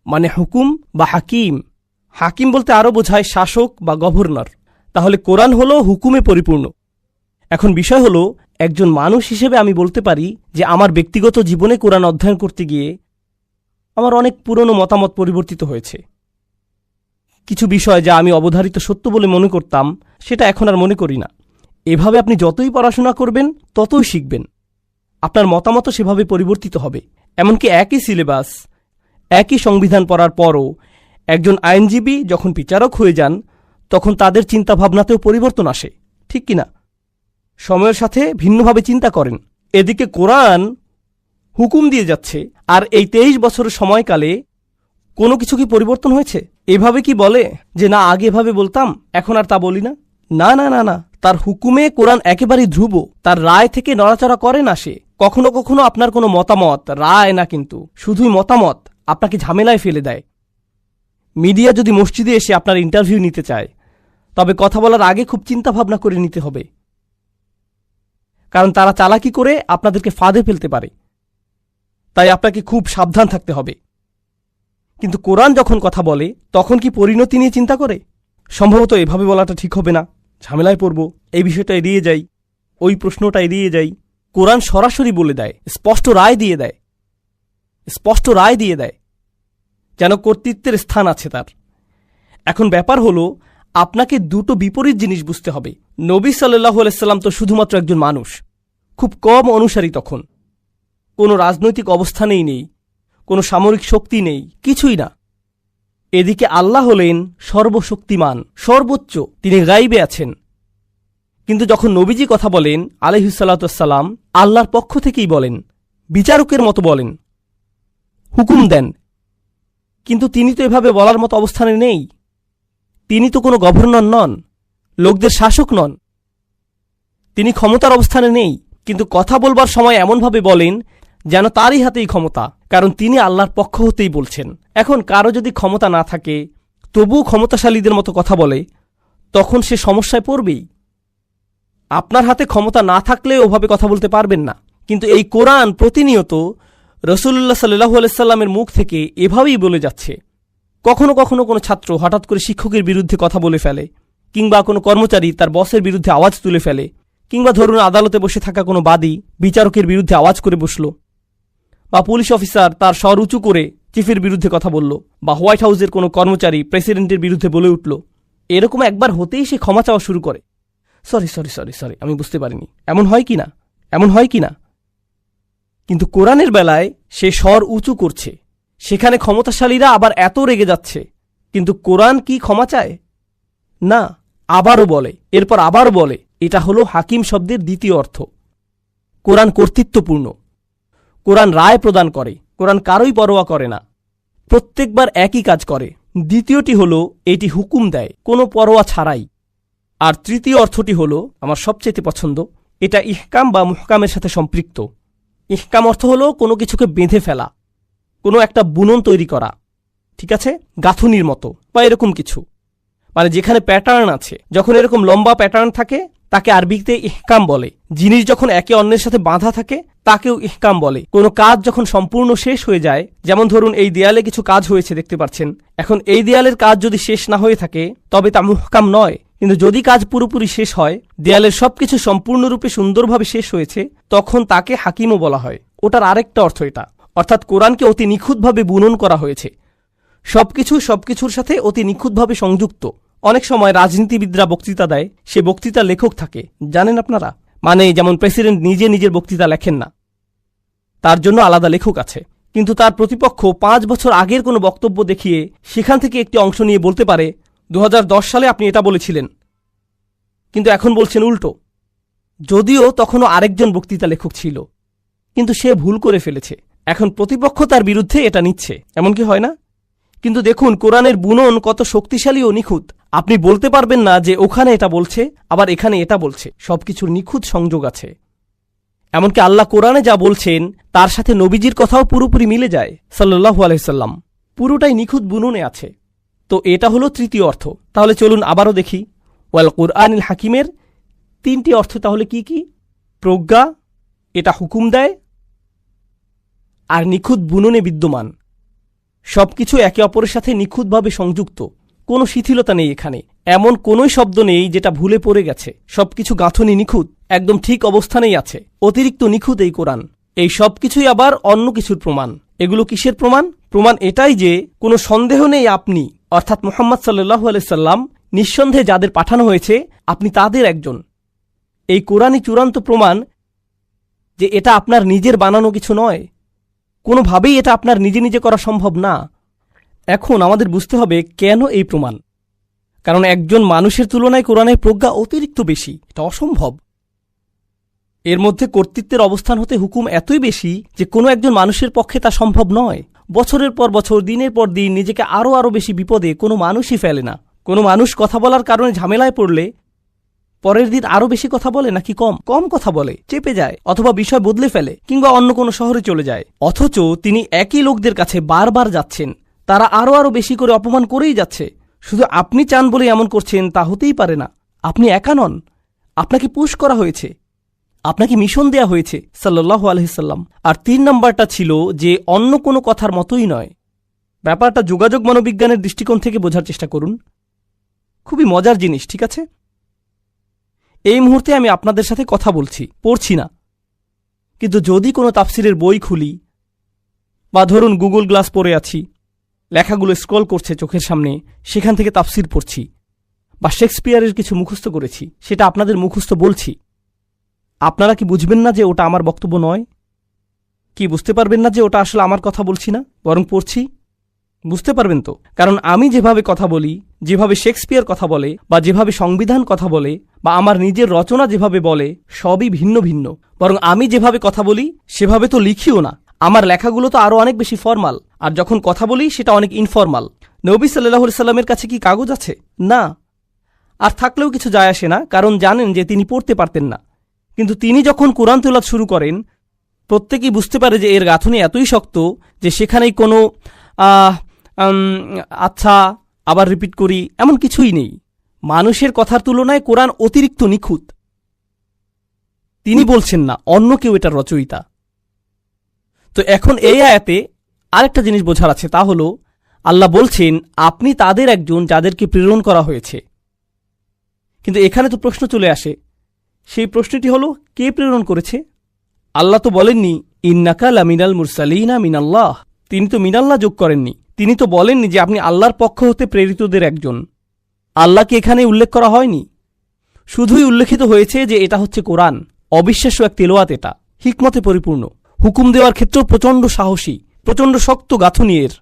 S1: মানে হুকুম বা হাকিম। হাকিম বলতে আরও বোঝায় শাসক বা গভর্নর। তাহলে কোরআন হল হুকুমে পরিপূর্ণ। এখন বিষয় হল, একজন মানুষ হিসেবে আমি বলতে পারি যে আমার ব্যক্তিগত জীবনে কোরআন অধ্যয়ন করতে গিয়ে আমার অনেক পুরনো মতামত পরিবর্তিত হয়েছে। কিছু বিষয় যা আমি অবধারিত সত্য বলে মনে করতাম, সেটা এখন আর মনে করি না। এভাবে আপনি যতই পড়াশোনা করবেন ততই শিখবেন, আপনার মতামতও সেভাবে পরিবর্তিত হবে। এমনকি একই সিলেবাস, একই সংবিধান পড়ার পরও একজন আইনজীবী যখন বিচারক হয়ে যান, তখন তাদের চিন্তাভাবনাতেও পরিবর্তন আসে, ঠিক কিনা? সময়ের সাথে ভিন্নভাবে চিন্তা করেন। এদিকে কোরআন হুকুম দিয়ে যাচ্ছে, আর এই 23 বছরের সময়কালে কোনো কিছু কি পরিবর্তন হয়েছে? এভাবে কি বলে যে না, আগে এভাবে বলতাম, এখন আর তা বলি না? না না না না, তার হুকুমে কোরআন একেবারেই ধ্রুব। তার রায় থেকে নড়াচড়া করে না সে। কখনো কখনো আপনার কোনো মতামত, রায় না কিন্তু শুধুই মতামত, আপনাকে ঝামেলায় ফেলে দেয়। মিডিয়া যদি মসজিদে এসে আপনার ইন্টারভিউ নিতে চায়, তবে কথা বলার আগে খুব চিন্তা ভাবনা করে নিতে হবে, কারণ তারা চালাকি করে আপনাদেরকে ফাঁদে ফেলতে পারে। তাই আপনাকে খুব সাবধান থাকতে হবে। কিন্তু কোরআন যখন কথা বলে, তখন কি পরিণতি নিয়ে চিন্তা করে? সম্ভবত এভাবে বলাটা ঠিক হবে না, ঝামেলায় পড়ব, এই বিষয়টা এড়িয়ে যাই, ওই প্রশ্নটা এড়িয়ে যাই। কোরআন সরাসরি বলে দেয়, স্পষ্ট রায় দিয়ে দেয়, স্পষ্ট রায় দিয়ে দেয়, যেন কর্তৃত্বের স্থান আছে তার। এখন ব্যাপার হলো, আপনাকে দুটো বিপরীত জিনিস বুঝতে হবে। নবী সাল্লাল্লাহু আলাইহি সাল্লাম তো শুধুমাত্র একজন মানুষ, খুব কম অনুসারী তখন, কোনো রাজনৈতিক অবস্থানেই নেই, কোনো সামরিক শক্তি নেই, কিছুই না। এদিকে আল্লাহ হলেন সর্বশক্তিমান, সর্বোচ্চ, তিনি গাইবে আছেন। কিন্তু যখন নবীজি কথা বলেন আলাইহিসসালাম, আল্লাহর পক্ষ থেকেই বলেন, বিচারকের মতো বলেন, হুকুম দেন। কিন্তু তিনি তো এভাবে বলার মতো অবস্থানে নেই। তিনি তো কোনো গভর্নর নন, লোকদের শাসক নন, তিনি ক্ষমতার অবস্থানে নেই। কিন্তু কথা বলবার সময় এমনভাবে বলেন যেন তারই হাতেই ক্ষমতা, কারণ তিনি আল্লাহর পক্ষ হতেই বলছেন। এখন কারো যদি ক্ষমতা না থাকে, তবুও ক্ষমতাশালীদের মতো কথা বলে, তখন সে সমস্যায় পড়বেই। আপনার হাতে ক্ষমতা না থাকলে ওভাবে কথা বলতে পারবেন না। কিন্তু এই কোরআন প্রতিনিয়ত রাসূলুল্লাহ সাল্লাল্লাহু আলাইহি সাল্লামের মুখ থেকে এভাবেই বলে যাচ্ছে। কখনো কখনো কোনো ছাত্র হঠাৎ করে শিক্ষকের বিরুদ্ধে কথা বলে ফেলে, কিংবা কোনো কর্মচারী তার বসের বিরুদ্ধে আওয়াজ তুলে ফেলে, কিংবা ধরুন আদালতে বসে থাকা কোনো বাদী বিচারকের বিরুদ্ধে আওয়াজ করে বসল, বা পুলিশ অফিসার তার স্বর উঁচু করে চিফের বিরুদ্ধে কথা বলল, বা হোয়াইট হাউসের কোনো কর্মচারী প্রেসিডেন্টের বিরুদ্ধে বলে উঠল। এরকম একবার হতেই সে ক্ষমা চাওয়া শুরু করে, সরি সরি সরি সরি আমি বুঝতে পারিনি। এমন হয় কি না? এমন হয় কি না? কিন্তু কোরআনের বেলায় সে স্বর উঁচু করছে, সেখানে ক্ষমতাশালীরা আবার এত রেগে যাচ্ছে, কিন্তু কোরআন কি ক্ষমা চায়? না, আবারও বলে, এরপর আবার বলে। এটা হলো হাকিম শব্দের দ্বিতীয় অর্থ। কোরআন কর্তৃত্বপূর্ণ, কোরআন রায় প্রদান করে, কোরআন কারোই পরোয়া করে না, প্রত্যেকবার একই কাজ করে। দ্বিতীয়টি হলো এটি হুকুম দেয় কোনো পরোয়া ছাড়াই। আর তৃতীয় অর্থটি হলো আমার সবচেয়ে পছন্দ, এটা ইহকাম বা মুহকামের সাথে সম্পৃক্ত। ইহকাম অর্থ হলো কোনো কিছুকে বেঁধে ফেলা, কোনো একটা বুনন তৈরি করা, ঠিক আছে, গাঁথুনির মতো বা এরকম কিছু, মানে যেখানে প্যাটার্ন আছে। যখন এরকম লম্বা প্যাটার্ন থাকে তাকে আরবিতে ইহকাম বলে। জিনিস যখন একে অন্যের সাথে বাঁধা থাকে তাকেও ইহকাম বলে। কোনো কাজ যখন সম্পূর্ণ শেষ হয়ে যায়, যেমন ধরুন এই দেয়ালে কিছু কাজ হয়েছে দেখতে পাচ্ছেন, এখন এই দেয়ালের কাজ যদি শেষ না হয়ে থাকে তবে তা মুহকাম নয়। কিন্তু যদি কাজ পুরোপুরি শেষ হয়, দেয়ালের সবকিছু সম্পূর্ণরূপে সুন্দরভাবে শেষ হয়েছে, তখন তাকে হাকিমও বলা হয়। ওটার আরেকটা অর্থ এটা, অর্থাৎ কোরআনকে অতি নিখুঁতভাবে বুনন করা হয়েছে, সবকিছুর সাথে অতি নিখুঁতভাবে সংযুক্ত। অনেক সময় রাজনীতিবিদরা বক্তৃতা দেয়, সে বক্তৃতা লেখক থাকে, জানেন আপনারা, মানে যেমন প্রেসিডেন্ট নিজে নিজের বক্তৃতা লেখেন না, তার জন্য আলাদা লেখক আছে। কিন্তু তার প্রতিপক্ষ 5 বছর আগের কোনো বক্তব্য দেখিয়ে সেখান থেকে একটি অংশ নিয়ে বলতে পারে 2010 সালে আপনি এটা বলেছিলেন, কিন্তু এখন বলছেন উল্টো, যদিও তখনও আরেকজন বক্তৃতা লেখক ছিল, কিন্তু সে ভুল করে ফেলেছে। এখন প্রতিপক্ষ তার বিরুদ্ধে এটা নিচ্ছে, এমন কি হয় না? কিন্তু দেখুন কোরআনের বুনন কত শক্তিশালী ও নিখুঁত। আপনি বলতে পারবেন না যে ওখানে এটা বলছে আবার এখানে এটা বলছে, সবকিছুর নিখুঁত সংযোগ আছে। এমনকি আল্লাহ কোরআনে যা বলছেন তার সাথে নবীজির কথাও পুরোপুরি মিলে যায়, সাল্লাল্লাহু আলাইহি সাল্লাম, পুরোটাই নিখুঁত বুননে আছে। তো এটা হলো তৃতীয় অর্থ। তাহলে চলুন আবারও দেখি ওয়াল কুরআনিল হাকিমের 3টি অর্থ তাহলে কি কি? প্রজ্ঞা, এটা হুকুম দেয়, আর নিখুঁত বুননে বিদ্যমান। সবকিছু একে অপরের সাথে নিখুঁতভাবে সংযুক্ত, কোনো শিথিলতা নেই এখানে, এমন কোনোই শব্দ নেই যেটা ভুলে পড়ে গেছে। সবকিছু গাঁথনি নিখুঁত, একদম ঠিক অবস্থানেই আছে, অতিরিক্ত নিখুঁত এই কোরআন। এই সবকিছুই আবার অন্য কিছুর প্রমাণ। এগুলো কিসের প্রমাণ? প্রমাণ এটাই যে কোনো সন্দেহ নেই আপনি, অর্থাৎ মুহাম্মদ সাল্লাল্লাহু আলাইহি সাল্লাম, নিঃসন্দেহে যাদের পাঠানো হয়েছে আপনি তাদের একজন। এই কোরআনই চূড়ান্ত প্রমাণ যে এটা আপনার নিজের বানানো কিছু নয়, কোনোভাবেই এটা আপনার নিজে নিজে করা সম্ভব না। এখন আমাদের বুঝতে হবে কেন এই প্রমাণ। কারণ একজন মানুষের তুলনায় কোরআনের প্রজ্ঞা অতিরিক্ত বেশি, এটা অসম্ভব। এর মধ্যে কর্তৃত্বের অবস্থান হতে হুকুম এতই বেশি যে কোনো একজন মানুষের পক্ষে তা সম্ভব নয়। বছরের পর বছর, দিনের পর দিন নিজেকে আরও বেশি বিপদে কোনো মানুষই ফেলে না। কোনো মানুষ কথা বলার কারণে ঝামেলায় পড়লে পরের দিন আরও বেশি কথা বলে নাকি কম কথা বলে, চেপে যায়, অথবা বিষয় বদলে ফেলে, কিংবা অন্য কোনো শহরে চলে যায়। অথচ তিনি একই লোকদের কাছে বারবার যাচ্ছেন, তারা আরও বেশি করে অপমান করেই যাচ্ছে। শুধু আপনি চান বলে এমন করছেন তা হতেই পারে না। আপনি একা নন, আপনাকে পুশ করা হয়েছে, আপনাকে মিশন দেয়া হয়েছে, সাল্লাল্লাহু আলাইহি সাল্লাম। আর 3 নম্বরটা ছিল যে অন্য কোনো কথার মতোই নয়। ব্যাপারটা যোগাযোগ মনোবিজ্ঞানের দৃষ্টিকোণ থেকে বোঝার চেষ্টা করুন, খুবই মজার জিনিস, ঠিক আছে? এই মুহূর্তে আমি আপনাদের সাথে কথা বলছি, পড়ছি না, কিন্তু যদি কোনো তাফসিরের বই খুলি বা ধরুন গুগল গ্লাস পরে আছি, লেখাগুলো স্ক্রল করছে চোখের সামনে, সেখান থেকে তাফসির পড়ছি, বা শেক্সপিয়ারের কিছু মুখস্থ করেছি, সেটা আপনাদের মুখস্থ বলছি, আপনারা কি বুঝবেন না যে ওটা আমার বক্তব্য নয়? কি বুঝতে পারবেন না যে ওটা আসলে আমার কথা বলছি না, বরং পড়ছি? বুঝতে পারবেন তো? কারণ আমি যেভাবে কথা বলি, যেভাবে শেক্সপিয়ার কথা বলে, বা যেভাবে সংবিধান কথা বলে, বা আমার নিজের রচনা যেভাবে বলে, সবই ভিন্ন ভিন্ন। বরং আমি যেভাবে কথা বলি সেভাবে তো লিখিও না। আমার লেখাগুলো তো আরও অনেক বেশি ফরমাল, আর যখন কথা বলি সেটা অনেক ইনফরমাল। নবী সাল্লাল্লাহু আলাইহি সাল্লামের কাছে কি কাগজ আছে? না। আর থাকলেও কিছু যায় আসে না, কারণ জানেন যে তিনি পড়তে পারতেন না। কিন্তু তিনি যখন কোরআন তেলাওয়াত শুরু করেন, প্রত্যেকেই বুঝতে পারে যে এর গাঁথনি এতই শক্ত যে সেখানেই কোনো আচ্ছা, আবার রিপিট করি, এমন কিছুই নেই। মানুষের কথার তুলনায় কোরআন অতিরিক্ত নিখুঁত। তিনি বলছেন না, অন্য কেউ এটার রচয়িতা। তো এখন এই আয়াতে আরেকটা জিনিস বোঝার আছে, তা হলো আল্লাহ বলছেন আপনি তাদের একজন যাদেরকে প্রেরণ করা হয়েছে। কিন্তু এখানে তো প্রশ্ন চলে আসে, সেই প্রশ্নটি হলো কে প্রেরণ করেছে? আল্লাহ তো বলেননি ইন্নাকা লামিনাল মুরসালিনা মিনাল্লাহ, তিনি তো মিনাল্লাহ যোগ করেননি। তিনি তো বলেননি যে আপনি আল্লাহর পক্ষ হতে প্রেরিতদের একজন। আল্লাহকে এখানে উল্লেখ করা হয়নি, শুধুই উল্লেখিত হয়েছে যে এটা হচ্ছে কোরআন, অবিশ্বাস্য এক তেলাওয়াত, এটা হিকমতে পরিপূর্ণ, হুকুম দেওয়ার ক্ষেত্রেও প্রচণ্ড সাহসী, প্রচণ্ড শক্ত গাঁথনি এর।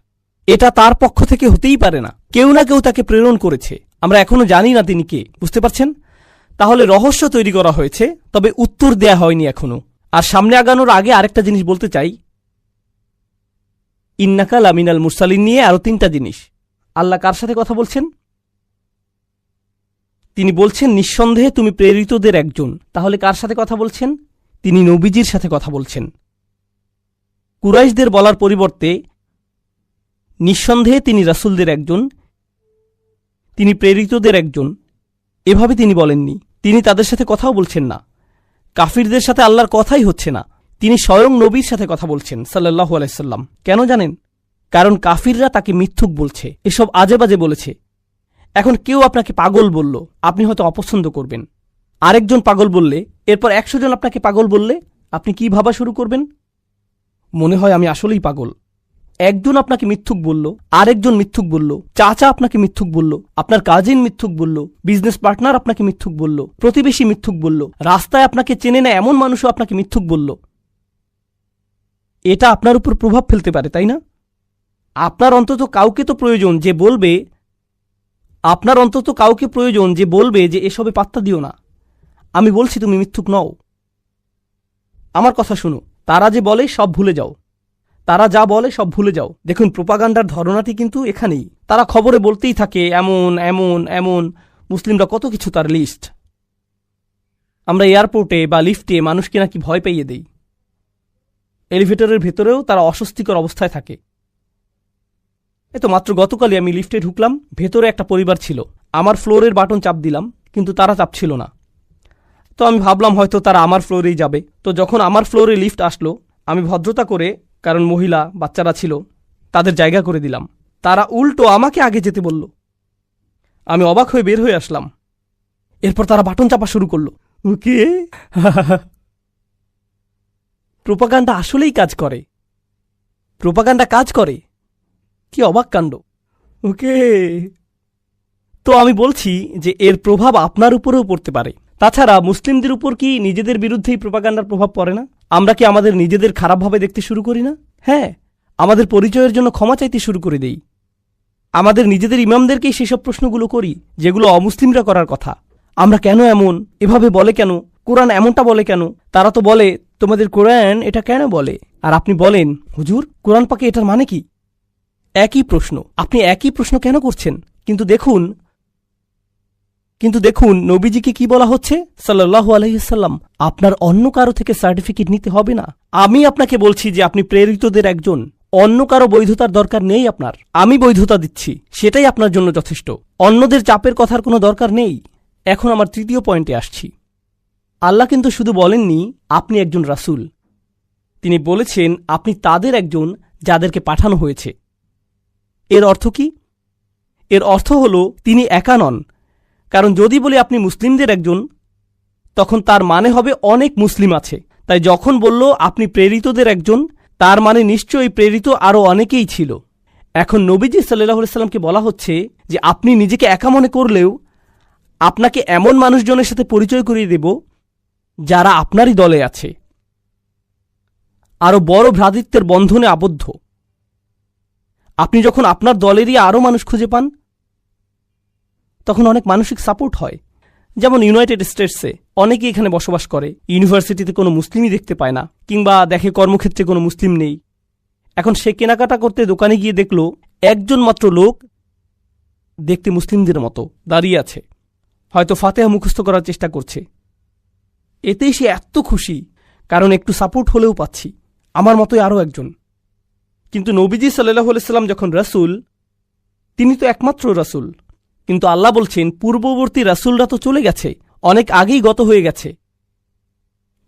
S1: এটা তার পক্ষ থেকে হতেই পারে না, কেউ না কেউ তাকে প্রেরণ করেছে। আমরা এখনো জানি না তিনি কে, বুঝতে পারছেন? তাহলে রহস্য তৈরি করা হয়েছে, তবে উত্তর দেয়া হয়নি এখনো। আর সামনে আগানোর আগে আরেকটা জিনিস বলতে চাই, ইন্নাকা লামিনাল মুরসালিন নিয়ে আরো 3টা জিনিস। আল্লাহ কার সাথে কথা বলছেন? তিনি বলছেন নিঃসন্দেহে তুমি প্রেরিতদের একজন। তাহলে কার সাথে কথা বলছেন? তিনি নবীজির সাথে কথা বলছেন। কুরাইশদের বলার পরিবর্তে নিঃসন্দেহে তিনি রাসূলদের একজন, তিনি প্রেরিতদের একজন, এভাবে তিনি বলেননি। তিনি তাদের সাথে কথাও বলছেন না, কাফিরদের সাথে আল্লাহর কথাই হচ্ছে না। তিনি স্বয়ং নবীর সাথে কথা বলছেন সাল্লাল্লাহু আলাইহি সাল্লাম। কেন জানেন? কারণ কাফিররা তাকে মিথ্যুক বলছে, এসব আজে বাজে বলেছে। এখন কেউ আপনাকে পাগল বলল, আপনি হয়তো অপছন্দ করবেন। আরেকজন পাগল বললে, এরপর 100 জন আপনাকে পাগল বললে আপনি কি ভাবা শুরু করবেন? মনে হয় আমি আসলেই পাগল। একজন আপনাকে মিথ্যুক বলল, আরেকজন মিথ্যুক বলল, চাচা আপনাকে মিথ্যুক বলল, আপনার কাজিন মিথ্যুক বলল, বিজনেস পার্টনার আপনাকে মিথ্যুক বলল, প্রতিবেশী মিথ্যুক বলল, রাস্তায় আপনাকে চেনে না এমন মানুষও আপনাকে মিথ্যুক বলল। এটা আপনার উপর প্রভাব ফেলতে পারে, তাই না? আপনার অন্তত কাউকে তো প্রয়োজন যে বলবে, আপনার অন্তত কাউকে প্রয়োজন যে বলবে যে এসবে পাত্তা দিও না, আমি বলছি তুমি মিথ্যুক নও। আমার কথা শুনো, তারা যে বলে সব ভুলে যাও, তারা যা বলে সব ভুলে যাও। দেখুন, প্রোপাগান্ডার ধরনাটি কিন্তু এখানেই। তারা খবরে বলতেই থাকে এমন এমন এমন, মুসলিমরা কত কিছু, তার লিস্ট। আমরা এয়ারপোর্টে বা লিফটে মানুষকে নাকি ভয় পাইয়ে দেই, এলিভেটরের ভেতরেও তারা অস্বস্তিকর অবস্থায় থাকে। তো মাত্র গতকালই আমি লিফটে ঢুকলাম, ভেতরে একটা পরিবার ছিল। আমার ফ্লোরের বাটন চাপ দিলাম, কিন্তু তারা চাপছিল না। তো আমি ভাবলাম হয়তো তারা আমার ফ্লোরেই যাবে। তো যখন আমার ফ্লোরে লিফট আসলো, আমি ভদ্রতা করে, কারণ মহিলা বাচ্চারা ছিল, তাদের জায়গা করে দিলাম। তারা উল্টো আমাকে আগে যেতে বলল। আমি অবাক হয়ে বের হয়ে আসলাম। এরপর তারা বাটন চাপা শুরু করলো। ওকে, প্রোপাগান্ডা আসলেই কাজ করে, প্রোপাগান্ডা কাজ করে। কি অবাক কাণ্ড! ওকে, তো আমি বলছি যে এর প্রভাব আপনার উপরেও পড়তে পারে। তাছাড়া মুসলিমদের উপর কি নিজেদের বিরুদ্ধেই প্রোপাগান্ডার প্রভাব পড়ে না? আমরা কি আমাদের নিজেদের খারাপভাবে দেখতে শুরু করি না? হ্যাঁ, আমাদের পরিচয়ের জন্য ক্ষমা চাইতে শুরু করে দেই। আমাদের নিজেদের ইমামদেরকেই সেসব প্রশ্নগুলো করি যেগুলো অমুসলিমরা করার কথা। আমরা কেন এমন, এভাবে বলে কেন, কোরআন এমনটা বলে কেন? তারা তো বলে তোমাদের কোরআন এটা কেন বলে, আর আপনি বলেন হুজুর কোরআন পাকে এটার মানে কি? একই প্রশ্ন, আপনি একই প্রশ্ন কেন করছেন? কিন্তু দেখুন নবীজিকে কি বলা হচ্ছে সাল্লাল্লাহু আলাইহি সাল্লাম, আপনার অন্য কারো থেকে সার্টিফিকেট নিতে হবে না। আমি আপনাকে বলছি যে আপনি প্রেরিতদের একজন, অন্য কারো বৈধতার দরকার নেই আপনার। আমি বৈধতা দিচ্ছি, সেটাই আপনার জন্য যথেষ্ট। অন্যদের চাপের কথার কোনো দরকার নেই। এখন আমার 3য় পয়েন্টে আসছি। আল্লাহ কিন্তু শুধু বলেননি আপনি একজন রাসূল, তিনি বলেছেন আপনি তাদের একজন যাদেরকে পাঠানো হয়েছে। এর অর্থ কি? এর অর্থ হল তিনি একা নন। কারণ যদি বলি আপনি মুসলিমদের একজন, তখন তার মানে হবে অনেক মুসলিম আছে। তাই যখন বলল আপনি প্রেরিতদের একজন, তার মানে নিশ্চয়ই প্রেরিত আরও অনেকেই ছিল। এখন নবীজি সাল্লাল্লাহু আলাইহি সাল্লামকে বলা হচ্ছে যে আপনি নিজেকে একা মনে করলেও আপনাকে এমন মানুষজনের সাথে পরিচয় করিয়ে দেব যারা আপনারই দলে আছে, আরও বড় ভ্রাতৃত্বের বন্ধনে আবদ্ধ। আপনি যখন আপনার দলেরই আরও মানুষ খুঁজে পান, তখন অনেক মানসিক সাপোর্ট হয়। যেমন ইউনাইটেড স্টেটসে অনেকেই এখানে বসবাস করে, ইউনিভার্সিটিতে কোনো মুসলিমই দেখতে পায় না, কিংবা দেখে কর্মক্ষেত্রে কোনো মুসলিম নেই। এখন সে কেনাকাটা করতে দোকানে গিয়ে দেখল একজন মাত্র লোক দেখতে মুসলিমদের মতো দাঁড়িয়ে আছে, হয়তো ফাতিহা মুখস্থ করার চেষ্টা করছে। এতেই সে এত খুশি, কারণ একটু সাপোর্ট হলেও পাচ্ছি, আমার মতোই আরও একজন। কিন্তু নবীজি সাল্লাল্লাহু আলাইহি সাল্লাম যখন রাসূল, তিনি তো একমাত্র রাসূল। কিন্তু আল্লাহ বলছেন পূর্ববর্তী রাসূলরা তো চলে গেছে, অনেক আগেই গত হয়ে গেছে,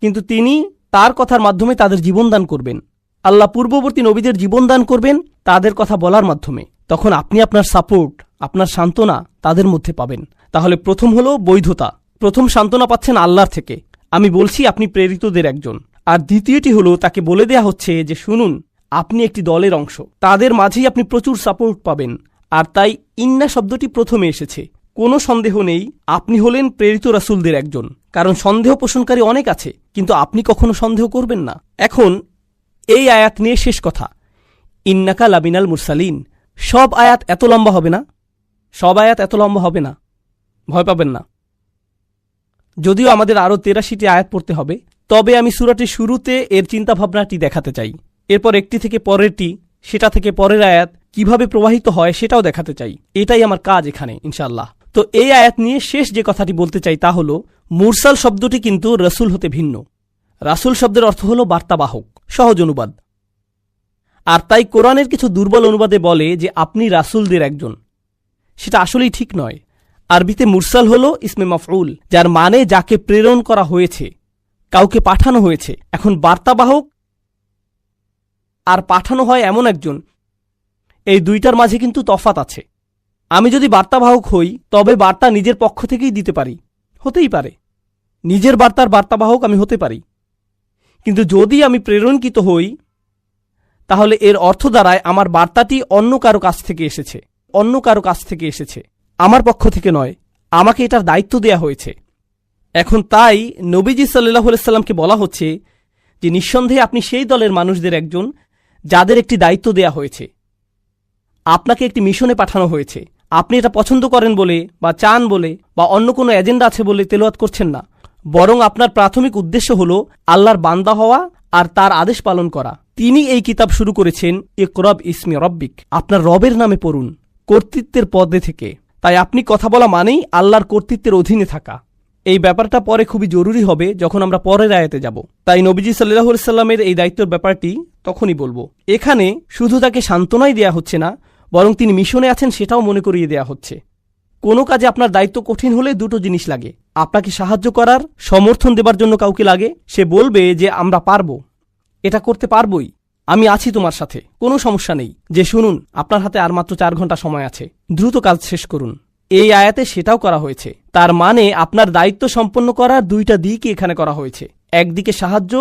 S1: কিন্তু তিনি তার কথার মাধ্যমে তাদের জীবন দান করবেন। আল্লাহ পূর্ববর্তী নবীদের জীবন দান করবেন তাদের কথা বলার মাধ্যমে। তখন আপনি আপনার সাপোর্ট, আপনার সান্ত্বনা তাদের মধ্যে পাবেন। তাহলে প্রথম হলো বৈধতা, প্রথম সান্ত্বনা পাচ্ছেন আল্লাহর থেকে, আমি বলছি আপনি প্রেরিতদের একজন। আর দ্বিতীয়টি হলো তাকে বলে দেয়া হচ্ছে যে শুনুন আপনি একটি দলের অংশ, তাদের মাঝেই আপনি প্রচুর সাপোর্ট পাবেন। আর তাই ইন্না শব্দটি প্রথমে এসেছে। কোনো সন্দেহ নেই আপনি হলেন প্রেরিত রাসূলদের একজন, কারণ সন্দেহ পোষণকারী অনেক আছে, কিন্তু আপনি কখনো সন্দেহ করবেন না। এখন এই আয়াত নিয়ে শেষ কথা, ইন্নাকা লামিনাল মুরসালিন। সব আয়াত এত লম্বা হবে না, সব আয়াত এত লম্বা হবে না। ভয় পাবেন না। যদিও আমাদের আরও 83টি আয়াত পড়তে হবে, তবে আমি সূরাটির শুরুতে এর চিন্তাভাবনাটি দেখাতে চাই। এরপর একটি থেকে পরেরটি, সেটা থেকে পরের আয়াত কিভাবে প্রবাহিত হয় সেটাও দেখাতে চাই। এটাই আমার কাজ এখানে ইনশাআল্লাহ। তো এই আয়াত নিয়ে শেষ যে কথাটি বলতে চাই তা হল, মুরসাল শব্দটি কিন্তু রসুল হতে ভিন্ন। রাসুল শব্দের অর্থ হল বার্তাবাহক, সহজ অনুবাদ। আর তাই কোরআনের কিছু দুর্বল অনুবাদে বলে যে আপনি রাসুলদের একজন। সেটা আসলেই ঠিক নয়। আরবিতে মুরসাল হল ইসমে মাফউল, যার মানে যাকে প্রেরণ করা হয়েছে, কাউকে পাঠানো হয়েছে। এখন বার্তাবাহক আর পাঠানো হয় এমন একজন, এই দুইটার মাঝে কিন্তু তফাত আছে। আমি যদি বার্তাবাহক হই তবে বার্তা নিজের পক্ষ থেকেই দিতে পারি, হতেই পারে নিজের বার্তার বার্তাবাহক আমি হতে পারি। কিন্তু যদি আমি প্রেরণকৃত হই তাহলে এর অর্থ দাঁড়ায় আমার বার্তাটি অন্য কারো কাছ থেকে এসেছে, অন্য কারো কাছ থেকে এসেছে, আমার পক্ষ থেকে নয়। আমাকে এটার দায়িত্ব দেয়া হয়েছে। এখন তাই নবীজি সাল্লাল্লাহু আলাইহি সাল্লামকে বলা হচ্ছে যে নিঃসন্দেহে আপনি সেই দলের মানুষদের একজন যাদের একটি দায়িত্ব দেয়া হয়েছে। আপনাকে একটি মিশনে পাঠানো হয়েছে। আপনি এটা পছন্দ করেন বলে বা চান বলে বা অন্য কোনো এজেন্ডা আছে বলে তেলাওয়াত করছেন না, বরং আপনার প্রাথমিক উদ্দেশ্য হল আল্লাহর বান্দা হওয়া আর তার আদেশ পালন করা। তিনি এই কিতাব শুরু করেছেন ইকরা বিসমি রাব্বিক, আপনার রবের নামে পড়ুন, কর্তৃত্বের পদে থেকে। তাই আপনি কথা বলা মানেই আল্লাহর কর্তৃত্বের অধীনে থাকা। এই ব্যাপারটা পরে খুবই জরুরি হবে যখন আমরা পরের আয়াতে যাব। তাই নবীজি সাল্লাল্লাহু আলাইহি সাল্লামের এই দায়িত্বের ব্যাপারটি তখনই বলবো। এখানে শুধু তাকে সান্ত্বনাই দেয়া হচ্ছে না, বরং তিনি মিশনে আছেন সেটাও মনে করিয়ে দেয়া হচ্ছে। কোনো কাজে আপনার দায়িত্ব কঠিন হলে দুটো জিনিস লাগে। আপনাকে সাহায্য করার, সমর্থন দেবার জন্য কাউকে লাগে। সে বলবে যে আমরা পারবো, এটা করতে পারবই, আমি আছি তোমার সাথে, কোনো সমস্যা নেই। যে শুনুন, আপনার হাতে আর মাত্র 4 ঘন্টা সময় আছে, দ্রুত কাজ শেষ করুন। এই আয়াতে সেটাও করা হয়েছে। তার মানে আপনার দায়িত্ব সম্পন্ন করার দুইটা দিকই এখানে করা হয়েছে। একদিকে সাহায্য,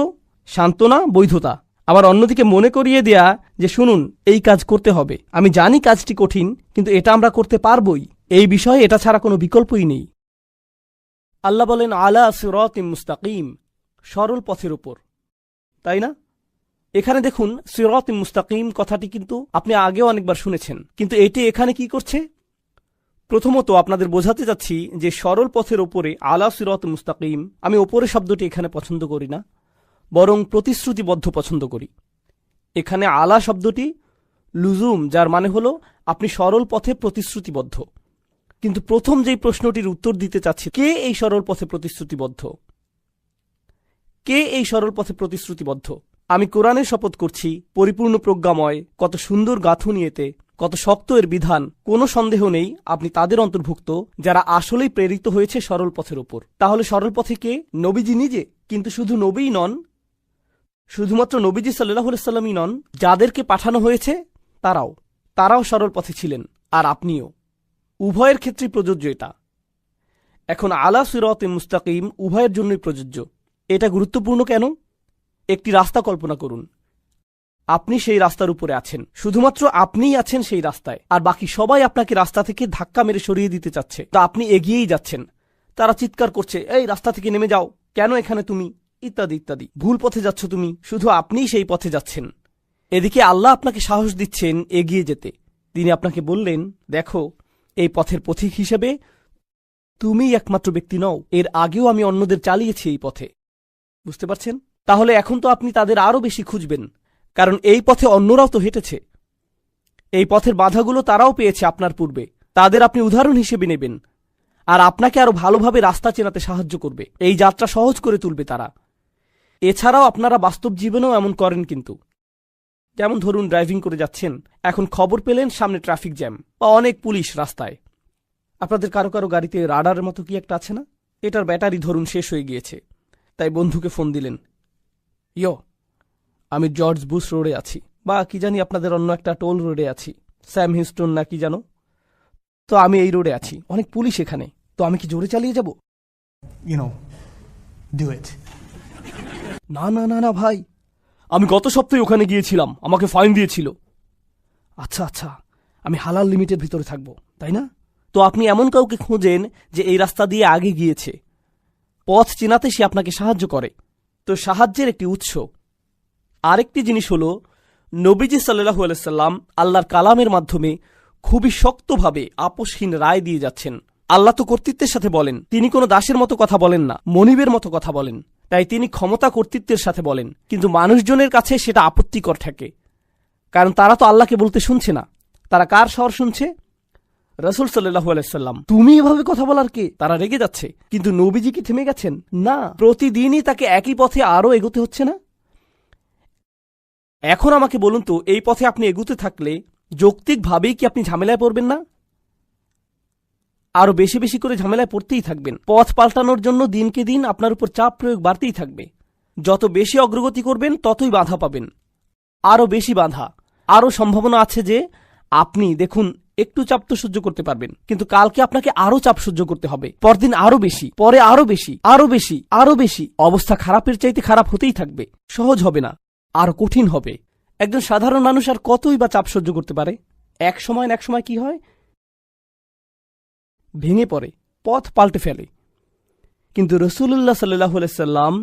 S1: সান্ত্বনা, বৈধতা, আবার অন্যদিকে মনে করিয়ে দেয়া যে শুনুন, এই কাজ করতে হবে। আমি জানি কাজটি কঠিন, কিন্তু এটা আমরা করতে পারবই। এই বিষয়ে এটা ছাড়া কোনো বিকল্পই নেই। আল্লাহ বলেন আলা সিরাতিম মুস্তাকিম, সরল পথের উপর, তাই না? এখানে দেখুন সিরাতিম মুস্তাকিম কথাটি কিন্তু আপনি আগেও অনেকবার শুনেছেন, কিন্তু এটি এখানে কি করছে? প্রথমত আপনাদের বোঝাতে যাচ্ছি যে সরল পথের ওপরে, আলা সিরাত মুস্তাকিম, আমি ওপরে শব্দটি এখানে পছন্দ করি না, বরং প্রতিশ্রুতিবদ্ধ পছন্দ করি। এখানে আলা শব্দটি লুজুম, যার মানে হলো আপনি সরল পথে প্রতিশ্রুতিবদ্ধ। কিন্তু প্রথম যেই প্রশ্নটির উত্তর দিতে চাচ্ছি, কে এই সরল পথে প্রতিশ্রুতিবদ্ধ? কে এই সরল পথে প্রতিশ্রুতিবদ্ধ? আমি কোরআনের শপথ করছি, পরিপূর্ণ প্রজ্ঞাময়, কত সুন্দর গাঁথুনি এতে, কত শক্ত এর বিধান। কোনো সন্দেহ নেই আপনি তাদের অন্তর্ভুক্ত যারা আসলেই প্রেরিত হয়েছে সরল পথের ওপর। তাহলে সরল পথে কে? নবীজি নিজে। কিন্তু শুধু নবীই নন, শুধুমাত্র নবীজি সাল্লাল্লাহু আলাইহি সাল্লামই নন, যাদেরকে পাঠানো হয়েছে তারাও সরল পথে ছিলেন, আর আপনিও। উভয়ের ক্ষেত্রেই প্রযোজ্য এটা। এখন আলা সিরাতে মুস্তাকিম উভয়ের জন্যই প্রযোজ্য। এটা গুরুত্বপূর্ণ কেন? একটি রাস্তা কল্পনা করুন, আপনি সেই রাস্তার উপরে আছেন, শুধুমাত্র আপনিই আছেন সেই রাস্তায়, আর বাকি সবাই আপনাকে রাস্তা থেকে ধাক্কা মেরে সরিয়ে দিতে চাচ্ছে। তা আপনি এগিয়েই যাচ্ছেন, তারা চিৎকার করছে, এই রাস্তা থেকে নেমে যাও, কেন এখানে তুমি, ইত্যাদি ইত্যাদি। ভুল পথে যাচ্ছ তুমি, শুধু আপনিই সেই পথে যাচ্ছেন। এদিকে আল্লাহ আপনাকে সাহস দিচ্ছেন এগিয়ে যেতে। তিনি আপনাকে বললেন, দেখো, এই পথের পথিক হিসেবে তুমিই একমাত্র ব্যক্তি নও, এর আগেও আমি অন্যদের চালিয়েছি এই পথে। বুঝতে পারছেন? তাহলে এখন তো আপনি তাদের আরও বেশি খুঁজবেন, কারণ এই পথে অন্যরাও তো হেঁটেছে। এই পথের বাধাগুলো তারাও পেয়েছে আপনার পূর্বে, তাদের আপনি উদাহরণ হিসেবে নেবেন, আর আপনাকে আরো ভালোভাবে রাস্তা চেনাতে সাহায্য করবে, এই যাত্রা সহজ করে তুলবে তারা। এছাড়াও আপনারা বাস্তব জীবনেও এমন করেন কিন্তু। যেমন ধরুন ড্রাইভিং করে যাচ্ছেন, এখন খবর পেলেন সামনে ট্রাফিক জ্যাম বা অনেক পুলিশ রাস্তায়। আপনাদের কারো কারো গাড়িতে রাডারের মতো কি একটা আছে না? এটার ব্যাটারি ধরুন শেষ হয়ে গিয়েছে, তাই বন্ধুকে ফোন দিলেন, ইয়ো, আমি জর্জ বুশ রোডে আছি, বা কি জানি আপনাদের অন্য একটা টোল রোডে আছি, স্যাম হিস্টন না কি জানো, তো আমি এই রোডে আছি, অনেক পুলিশ এখানে, তো আমি কি জোরে চালিয়ে যাব? না না না না ভাই, আমি গত সপ্তাহে ওখানে গিয়েছিলাম, আমাকে ফাইন দিয়েছিল। আচ্ছা আচ্ছা, আমি হালাল লিমিটের ভিতরে থাকবো, তাই না? তো আপনি এমন কাউকে খোঁজেন যে এই রাস্তা দিয়ে আগে গিয়েছে, পথ চেনাতে সে আপনাকে সাহায্য করে। তো সাহায্যের একটি উৎস। আরেকটি জিনিস হলো, নবীজি সাল্লাল্লাহু আলাইহি সাল্লাম আল্লাহর কালামের মাধ্যমে খুবই শক্তভাবে আপোষহীন রায় দিয়ে যাচ্ছেন। আল্লাহ তো কর্তৃত্বের সাথে বলেন, তিনি কোনো দাসের মতো কথা বলেন না, মনিবের মতো কথা বলেন। তাই তিনি ক্ষমতা কর্তৃত্বের সাথে বলেন, কিন্তু মানুষজনের কাছে সেটা আপত্তিকর থাকে, কারণ তারা তো আল্লাহকে বলতে শুনছে না। তারা কার স্বর শুনছে? রাসূল সাল্লাল্লাহু আলাইহি সাল্লাম। তুমি এভাবে কথা বলার কে? তারা রেগে যাচ্ছে। কিন্তু নবীজি কি থেমে গেছেন? না, প্রতিদিনই তাকে একই পথে আরও এগোতে হচ্ছে না? এখন আমাকে বলুন তো, এই পথে আপনি এগুতে থাকলে যৌক্তিকভাবেই কি আপনি ঝামেলায় পড়বেন না? আরো বেশি বেশি করে ঝামেলায় পড়তেই থাকবেন। পথ পাল্টানোর জন্য দিনকে দিন আপনার উপর চাপ প্রয়োগ বাড়তেই থাকবে। যত বেশি অগ্রগতি করবেন ততই বাধা পাবেন, আরো বেশি বাধা। আরো সম্ভাবনা আছে যে আপনি দেখুন একটু চাপ তো সহ্য করতে পারবেন, কিন্তু কালকে আপনাকে আরো চাপ সহ্য করতে হবে, পরদিন আরো বেশি, পরে আরো বেশি, আরো বেশি, আরো বেশি। অবস্থা খারাপের চাইতে খারাপ হতেই থাকবে। সহজ হবে না, আরো কঠিন হবে। একজন সাধারণ মানুষ আর কতই বা চাপ সহ্য করতে পারে? এক সময় কি হয়? ভেঙে পড়ে, পথ পাল্টে ফেলে। কিন্তু রাসূলুল্লাহ সাল্লাল্লাহু আলাইহি সাল্লাম,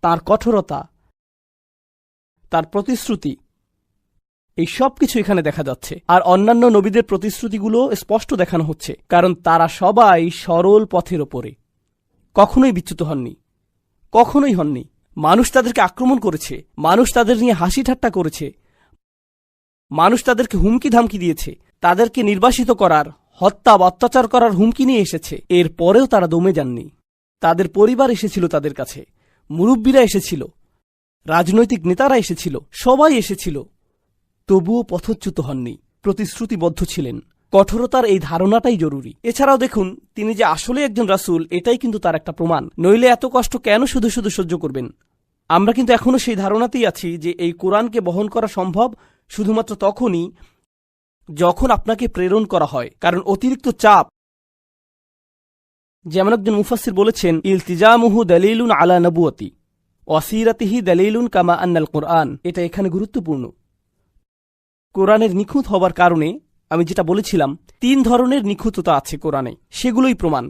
S1: তার কঠোরতা, তার প্রতিশ্রুতি, এই সব কিছু এখানে দেখা যাচ্ছে। আর অন্যান্য নবীদের প্রতিশ্রুতিগুলো স্পষ্ট দেখানো হচ্ছে, কারণ তারা সবাই সরল পথের ওপরে, কখনোই বিচ্যুত হননি, কখনোই হননি। মানুষ তাদেরকে আক্রমণ করেছে, মানুষ তাদের নিয়ে হাসি ঠাট্টা করেছে, মানুষ তাদেরকে হুমকি ধামকি দিয়েছে, তাদেরকে নির্বাসিত করার, হত্যা বা অত্যাচার করার হুমকি নিয়ে এসেছে। এরপরেও তারা দমে যাননি। তাদের পরিবার এসেছিল তাদের কাছে, মুরব্বীরা এসেছিল, রাজনৈতিক নেতারা এসেছিল, সবাই এসেছিল, তবুও পথচ্যুত হননি, প্রতিশ্রুতিবদ্ধ ছিলেন। কঠোরতার এই ধারণাটাই জরুরি। এছাড়াও দেখুন, তিনি যে আসলে একজন রাসূল, এটাই কিন্তু তার একটা প্রমাণ। নইলে এত কষ্ট কেন শুধু শুধু সহ্য করবেন? আমরা কিন্তু এখনো সেই ধারণাতেই আছি যে এই কোরআনকে বহন করা সম্ভব শুধুমাত্র তখনই যখন আপনাকে প্রেরণ করা হয়। কারণ অতিরিক্ত চাপ, যেমন একজন মুফাসসির বলেছেন, ইলতিজামুহু দালিলুন আলা নবুয়তি ওয়াসিরাতিহি দালিলুন কামা আন্নাল কোরআন। এটা এখানে গুরুত্বপূর্ণ। কোরআনের নিখুঁত হবার কারণে, আমি যেটা বলেছিলাম, 3 ধরনের নিখুঁততা আছে কোরআনে, সেগুলোই প্রমাণ।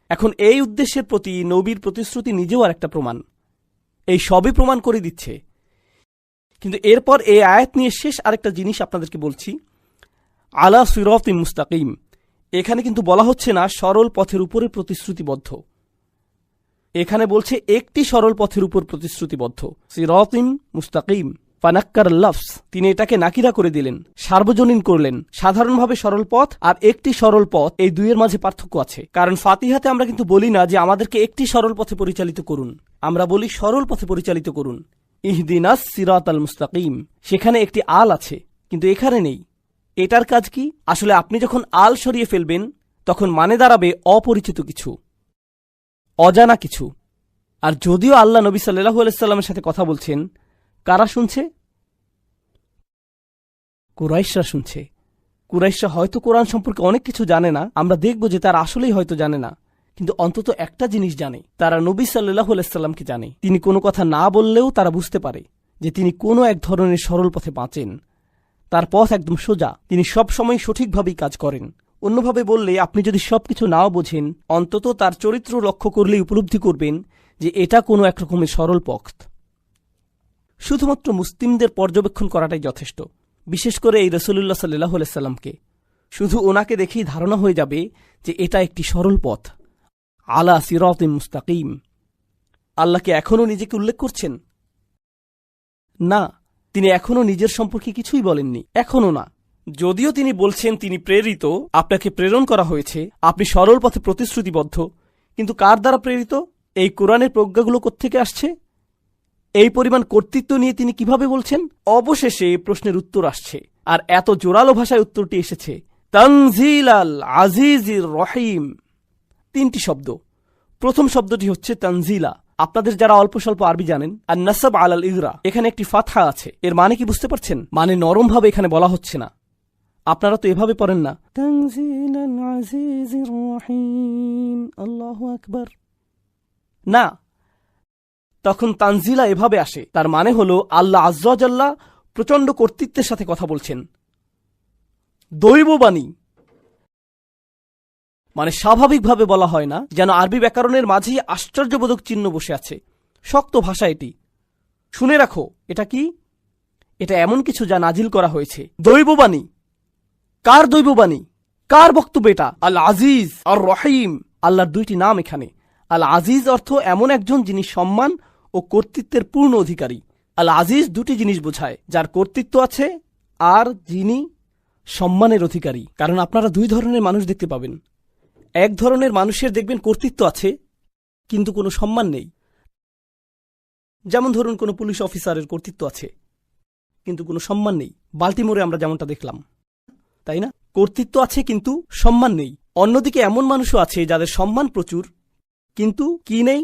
S1: এখন এই উদ্দেশ্যের প্রতি নবীর প্রতিশ্রুতি নিজেও আর একটা প্রমাণ। এই সবই প্রমাণ করে দিচ্ছে। কিন্তু এরপর এই আয়াত নিয়ে শেষ আরেকটা জিনিস আপনাদেরকে বলছি, আলা সিরাতিন মুস্তাকিম। এখানে কিন্তু বলা হচ্ছে না সরল পথের উপরে প্রতিশ্রুতিবদ্ধ, এখানে বলছে একটি সরল পথের উপর প্রতিশ্রুতিবদ্ধ। সিরাতিন মুস্তাকিম, ফানাক্কার লফস, তিনি এটাকে নাকিরা করে দিলেন, সার্বজনীন করলেন। সাধারণভাবে সরল পথ আর একটি সরল পথ, এই দুইয়ের মাঝে পার্থক্য আছে। কারণ ফাতিহাতে আমরা কিন্তু বলি না যে আমাদেরকে একটি সরল পথে পরিচালিত করুন, আমরা বলি সরল পথে পরিচালিত করুন, ইহদিনাস সিরাতাল মুস্তাকিম। সেখানে একটি আল আছে, কিন্তু এখানে নেই। এটার কাজ কি? আসলে আপনি যখন আল সরিয়ে ফেলবেন তখন মানে দাঁড়াবে অপরিচিত কিছু, অজানা কিছু। আর যদিও আল্লাহ নবী সাল্লাল্লাহু আলাইহি সাল্লামের সাথে কথা বলছেন, কারা শুনছে? কুরাইশরা শুনছে। কুরাইশরা হয়তো কোরআন সম্পর্কে অনেক কিছু জানে না, আমরা দেখব যে তারা আসলেই হয়তো জানে না, কিন্তু অন্তত একটা জিনিস জানে, তারা নবী সাল্লাল্লাহু আলাইহি সাল্লামকে জানে। তিনি কোনো কথা না বললেও তারা বুঝতে পারে যে তিনি কোনো এক ধরনের সরল পথে বাঁচেন, তার পথ একদম সোজা, তিনি সবসময় সঠিকভাবেই কাজ করেন। অন্যভাবে বললে, আপনি যদি সবকিছু নাও বোঝেন, অন্তত তার চরিত্র লক্ষ্য করলেই উপলব্ধি করবেন যে এটা কোনো একরকমের সরল পথ। শুধুমাত্র মুসলিমদের পর্যবেক্ষণ করাটাই যথেষ্ট, বিশেষ করে এই রাসূলুল্লাহ সাল্লাল্লাহু আলাইহি সাল্লামকে। শুধু ওনাকে দেখেই ধারণা হয়ে যাবে যে এটা একটি সরল পথ, আলা সিরাতিন মুস্তাকিম। আল্লাহকে এখনও নিজেকে উল্লেখ করছেন না, তিনি এখনও নিজের সম্পর্কে কিছুই বলেননি, এখনও না। যদিও তিনি বলছেন তিনি প্রেরিত, আপনাকে প্রেরণ করা হয়েছে, আপনি সরল পথে প্রতিশ্রুতিবদ্ধ, কিন্তু কার দ্বারা প্রেরিত? এই কোরআনের প্রজ্ঞাগুলো কোত্থেকে আসছে? এই পরিমাণ কর্তৃত্ব নিয়ে তিনি কিভাবে বলছেন? অবশেষে এই প্রশ্নের উত্তর আসছে, আর এত জোরালো ভাষায় উত্তরটি এসেছে, তানজিলাল আজিজির রহিম। 3টি শব্দ। প্রথম শব্দটি হচ্ছে তানজিলা। আপনাদের যারা অল্প স্বল্প আরবি জানেন, আর নাসাব আলাল ইগরা, এখানে একটি ফাতহা আছে। এর মানে কি বুঝতে পারছেন? মানে নরমভাবে এখানে বলা হচ্ছে না। আপনারা তো এভাবে পড়েন না, তানজিলাল আজিজির রহিম, আল্লাহু আকবার, না। তখন তানজিলা এভাবে আসে, তার মানে হলো আল্লাহ আজ্জা ওয়া জাল্লা প্রচণ্ড কর্তৃত্বের সাথে কথা বলছেন। দৈববাণী মানে স্বাভাবিকভাবে বলা হয় না, যেন আরবি ব্যাকরণের মাঝেই আশ্চর্যবোধক চিহ্ন বসে আছে। শক্ত ভাষা এটি। শুনে রাখো, এটা কি? এটা এমন কিছু যা নাজিল করা হয়েছে। দৈববাণী। কার দৈববাণী? কার বক্তব্য এটা? আল আজিজ আর রহিম, আল্লাহর দুইটি নাম এখানে। আল আজিজ অর্থ এমন একজন যিনি সম্মান ও কর্তৃত্বের পূর্ণ অধিকারী। আল আজিজ দুটি জিনিস বোঝায়, যার কর্তৃত্ব আছে আর যিনি সম্মানের অধিকারী। কারণ আপনারা দুই ধরনের মানুষ দেখতে পাবেন। এক ধরনের মানুষের দেখবেন কর্তৃত্ব আছে কিন্তু কোনো সম্মান নেই। যেমন ধরুন কোনো পুলিশ অফিসারের কর্তৃত্ব আছে কিন্তু কোনো সম্মান নেই। বাল্টিমোরে আমরা যেমনটা দেখলাম, তাই না? কর্তৃত্ব আছে কিন্তু সম্মান নেই। অন্যদিকে এমন মানুষও আছে যাদের সম্মান প্রচুর কিন্তু কি নেই?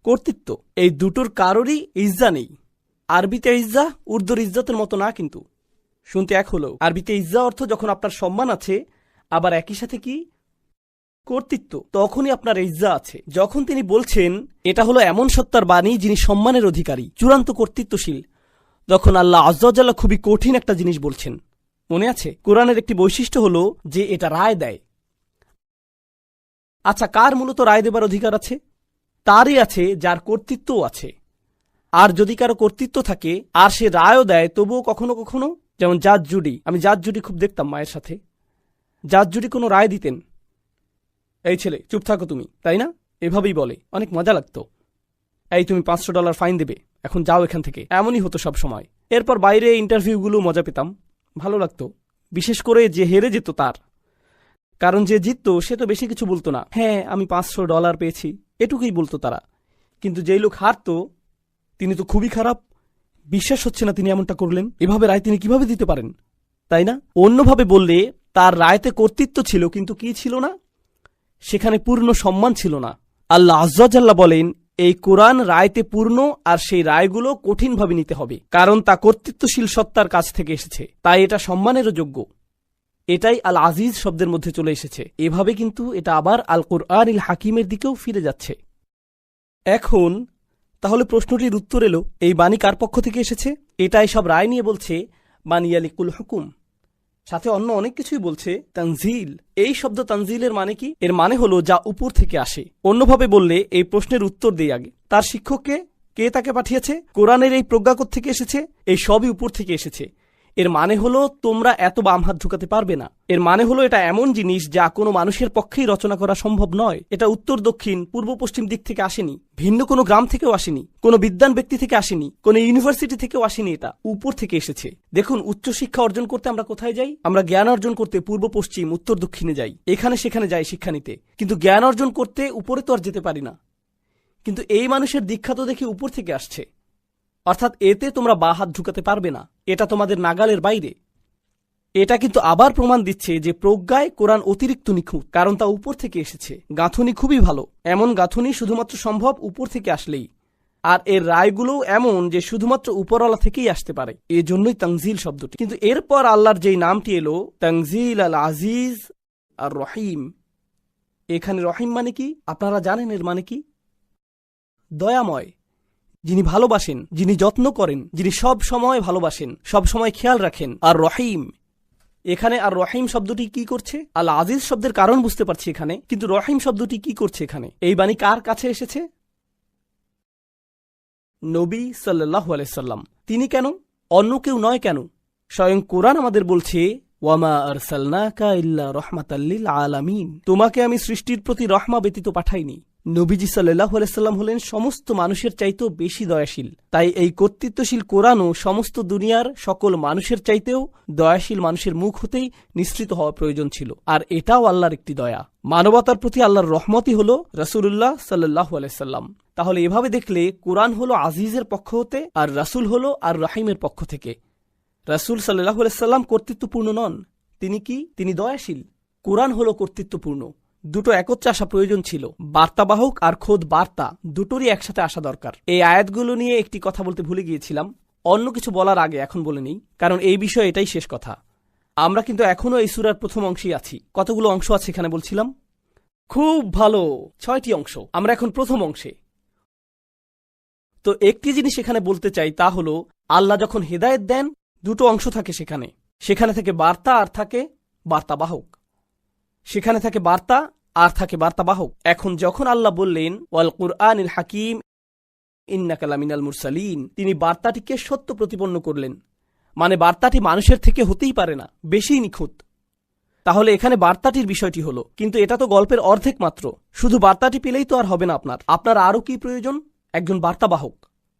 S1: কর্তৃত্ব। এই দুটোর কারোরই ইজ্জা নেই। আরবিতে ইজ্জা উর্দুর ইজ্জতের মতো না, কিন্তু শুনতে এক হলো। আরবিতে ইজ্জা অর্থ যখন আপনার সম্মান আছে আবার একই সাথে কি কর্তৃত্ব, তখনই আপনার ইজ্জা আছে। যখন তিনি বলছেন এটা হলো এমন সত্তার বাণী যিনি সম্মানের অধিকারী, চূড়ান্ত কর্তৃত্বশীল, তখন আল্লাহ আজ্জা ওয়া জাল্লা খুবই কঠিন একটা জিনিস বলছেন। মনে আছে কোরআনের একটি বৈশিষ্ট্য হলো যে এটা রায় দেয়। আচ্ছা, কার মূলত রায় দেবার অধিকার আছে? তারই আছে যার কর্তৃত্বও আছে। আর যদি কারো কর্তৃত্ব থাকে আর সে রায়ও দেয়, তবুও কখনো কখনো, যেমন জাজ জুডি, আমি জাজ জুডি খুব দেখতাম মায়ের সাথে। জাজ জুডি কোনো রায় দিতেন, এই ছেলে চুপ থাকো তুমি, তাই না? এভাবেই বলে, অনেক মজা লাগতো। এই তুমি $500 ফাইন দেবে, এখন যাও এখান থেকে, এমনই হতো সব সময়। এরপর বাইরে ইন্টারভিউগুলো মজা পেতাম, ভালো লাগতো। বিশেষ করে যে হেরে যেত তার, কারণ যে জিততো সে তো বেশি কিছু বলতো না। হ্যাঁ আমি $500 পেয়েছি, এটুকুই বলতো তারা। কিন্তু যেই লোক হারতো তিনি তো খুবই খারাপ, বিশ্বাস হচ্ছে না তিনি এমনটা করলেন, এভাবে রায় তিনি কিভাবে দিতে পারেন, তাই না? অন্যভাবে বললে তার রায়তে কর্তৃত্ব ছিল কিন্তু কি ছিল না? সেখানে পূর্ণ সম্মান ছিল না। আল্লাহ আজ্জা ওয়া জাল্লা বলেন এই কোরআন রায়তে পূর্ণ, আর সেই রায়গুলো কঠিনভাবে নিতে হবে, কারণ তা কর্তৃত্বশীল সত্তার কাছ থেকে এসেছে, তাই এটা সম্মানেরও যোগ্য। এটাই আল আজিজ শব্দের মধ্যে চলে এসেছে। এভাবে কিন্তু এটা আবার আল কুরআনিল হাকিমের দিকেও ফিরে যাচ্ছে। এখন তাহলে প্রশ্নটির উত্তর এলো, এই বাণী কার পক্ষ থেকে এসেছে? এটাই সব রায় নিয়ে বলছে বানিয়ালিকুল হুকুম, সাথে অন্য অনেক কিছুই বলছে। তানজিল, এই শব্দ তানজিলের মানে কি? এর মানে হলো যা উপর থেকে আসে। অন্যভাবে বললে এই প্রশ্নের উত্তর দেই আগে, তার শিক্ষককে কে তাকে পাঠিয়েছে? কোরআনের এই প্রজ্ঞা থেকে এসেছে? এই সবই উপর থেকে এসেছে। এর মানে হলো তোমরা এত বাম হাত ঢুকাতে পারবে না। এর মানে হলো এটা এমন জিনিস যা কোনো মানুষের পক্ষেই রচনা করা সম্ভব নয়। এটা উত্তর দক্ষিণ পূর্ব পশ্চিম দিক থেকে আসেনি, ভিন্ন কোনো গ্রাম থেকেও আসেনি, কোনো বিদ্বান ব্যক্তি থেকে আসেনি, কোনো ইউনিভার্সিটি থেকেও আসেনি, এটা উপর থেকে এসেছে। দেখুন উচ্চশিক্ষা অর্জন করতে আমরা কোথায় যাই? আমরা জ্ঞান অর্জন করতে পূর্ব পশ্চিম উত্তর দক্ষিণে যাই, এখানে সেখানে যাই শিক্ষা নিতে, কিন্তু জ্ঞান অর্জন করতে উপরে তো আর যেতে পারি না। কিন্তু এই মানুষের দীক্ষা তো দেখি উপর থেকে আসছে, অর্থাৎ এতে তোমরা বা হাত ঢুকাতে পারবে না, এটা তোমাদের নাগালের বাইরে। এটা কিন্তু আবার প্রমাণ দিচ্ছে যে প্রজ্ঞায় কোরআন অতিরিক্ত নিখুঁত, কারণ তা উপর থেকে এসেছে। গাঁথুনি খুবই ভালো, এমন গাঁথুনি শুধুমাত্র সম্ভব উপর থেকে আসলেই। আর এর রায়গুলোও এমন যে শুধুমাত্র উপরওয়ালা থেকেই আসতে পারে, এজন্যই তানজিল শব্দটি। কিন্তু এরপর আল্লাহর যেই নামটি এলো তানজিল আল আজিজ আর রহিম, এখানে রহিম মানে কি আপনারা জানেন? এর মানে কি? দয়াময়, যিনি ভালোবাসেন, যিনি যত্ন করেন, যিনি সব সময় ভালোবাসেন, সব সময় খেয়াল রাখেন। আর রহিম, এখানে আর রহিম শব্দটি কি করছে? আল আজিজ শব্দের কারণ বুঝতে পারছি এখানে, কিন্তু রহিম শব্দটি কি করছে এখানে? এই বাণী কার কাছে এসেছে? নবী সাল্লাল্লাহু আলাইহি সাল্লাম। তিনি কেন? অন্য কেউ নয় কেন? স্বয়ং কোরআন আমাদের বলছে ওয়ামা আরসালনাকা ইল্লা রাহমাতাল লিল আলামিন, তোমাকে আমি সৃষ্টির প্রতি রহমা ব্যতীত পাঠাইনি। নবীজি সাল্লাল্লাহু আলাইহি সাল্লাম হলেন সমস্ত মানুষের চাইতেও বেশি দয়াশীল। তাই এই কর্তৃত্বশীল কোরআনও সমস্ত দুনিয়ার সকল মানুষের চাইতেও দয়াশীল মানুষের মুখ হতেই নিঃসৃত হওয়া প্রয়োজন ছিল। আর এটাও আল্লাহর একটি দয়া, মানবতার প্রতি আল্লাহর রহমতই হল রাসূলুল্লাহ সাল্লাল্লাহু আলাইহি সাল্লাম। তাহলে এভাবে দেখলে কোরআন হলো আজিজের পক্ষ হতে, আর রাসূল হলো আর রহিমের পক্ষ থেকে। রাসূল সাল্লাল্লাহু আলাইহি সাল্লাম কর্তৃত্বপূর্ণ নন, তিনি কি? তিনি দয়াশীল। কোরআন হলো কর্তৃত্বপূর্ণ। দুটো একত্রে আসা প্রয়োজন ছিল, বার্তাবাহক আর খোদ বার্তা দুটোরই একসাথে আসা দরকার। এই আয়াতগুলো নিয়ে একটি কথা বলতে ভুলে গিয়েছিলাম, অন্য কিছু বলার আগে এখন বলে নেই, কারণ এই বিষয়ে এটাই শেষ কথা। আমরা কিন্তু এখনো এই সূরার প্রথম অংশেই আছি। কতগুলো অংশ আছে এখানে বলছিলাম? খুব ভালো, 6টি অংশ। আমরা এখন প্রথম অংশে। তো একটি জিনিস এখানে বলতে চাই, তা হলো আল্লাহ যখন হেদায়েত দেন দুটো অংশ থাকে সেখানে, সেখানে থাকে বার্তা আর থাকে বার্তাবাহক, সেখানে থাকে বার্তা আর থাকে বার্তাবাহক। এখন যখন আল্লাহ বললেন ওয়াল কুরআনিল হাকিম ইন্নাকা লামিনাল মুরসালিন, তিনি বার্তাটিকে সত্য প্রতিপন্ন করলেন, মানে বার্তাটি মানুষের থেকে হতেই পারে না, বেশি নিখুঁত। তাহলে এখানে বার্তাটির বিষয়টি হলো, কিন্তু এটা তো গল্পের অর্ধেক মাত্র। শুধু বার্তাটি পেলেই তো আর হবে না আপনার আরও কি প্রয়োজন? একজন বার্তাবাহক।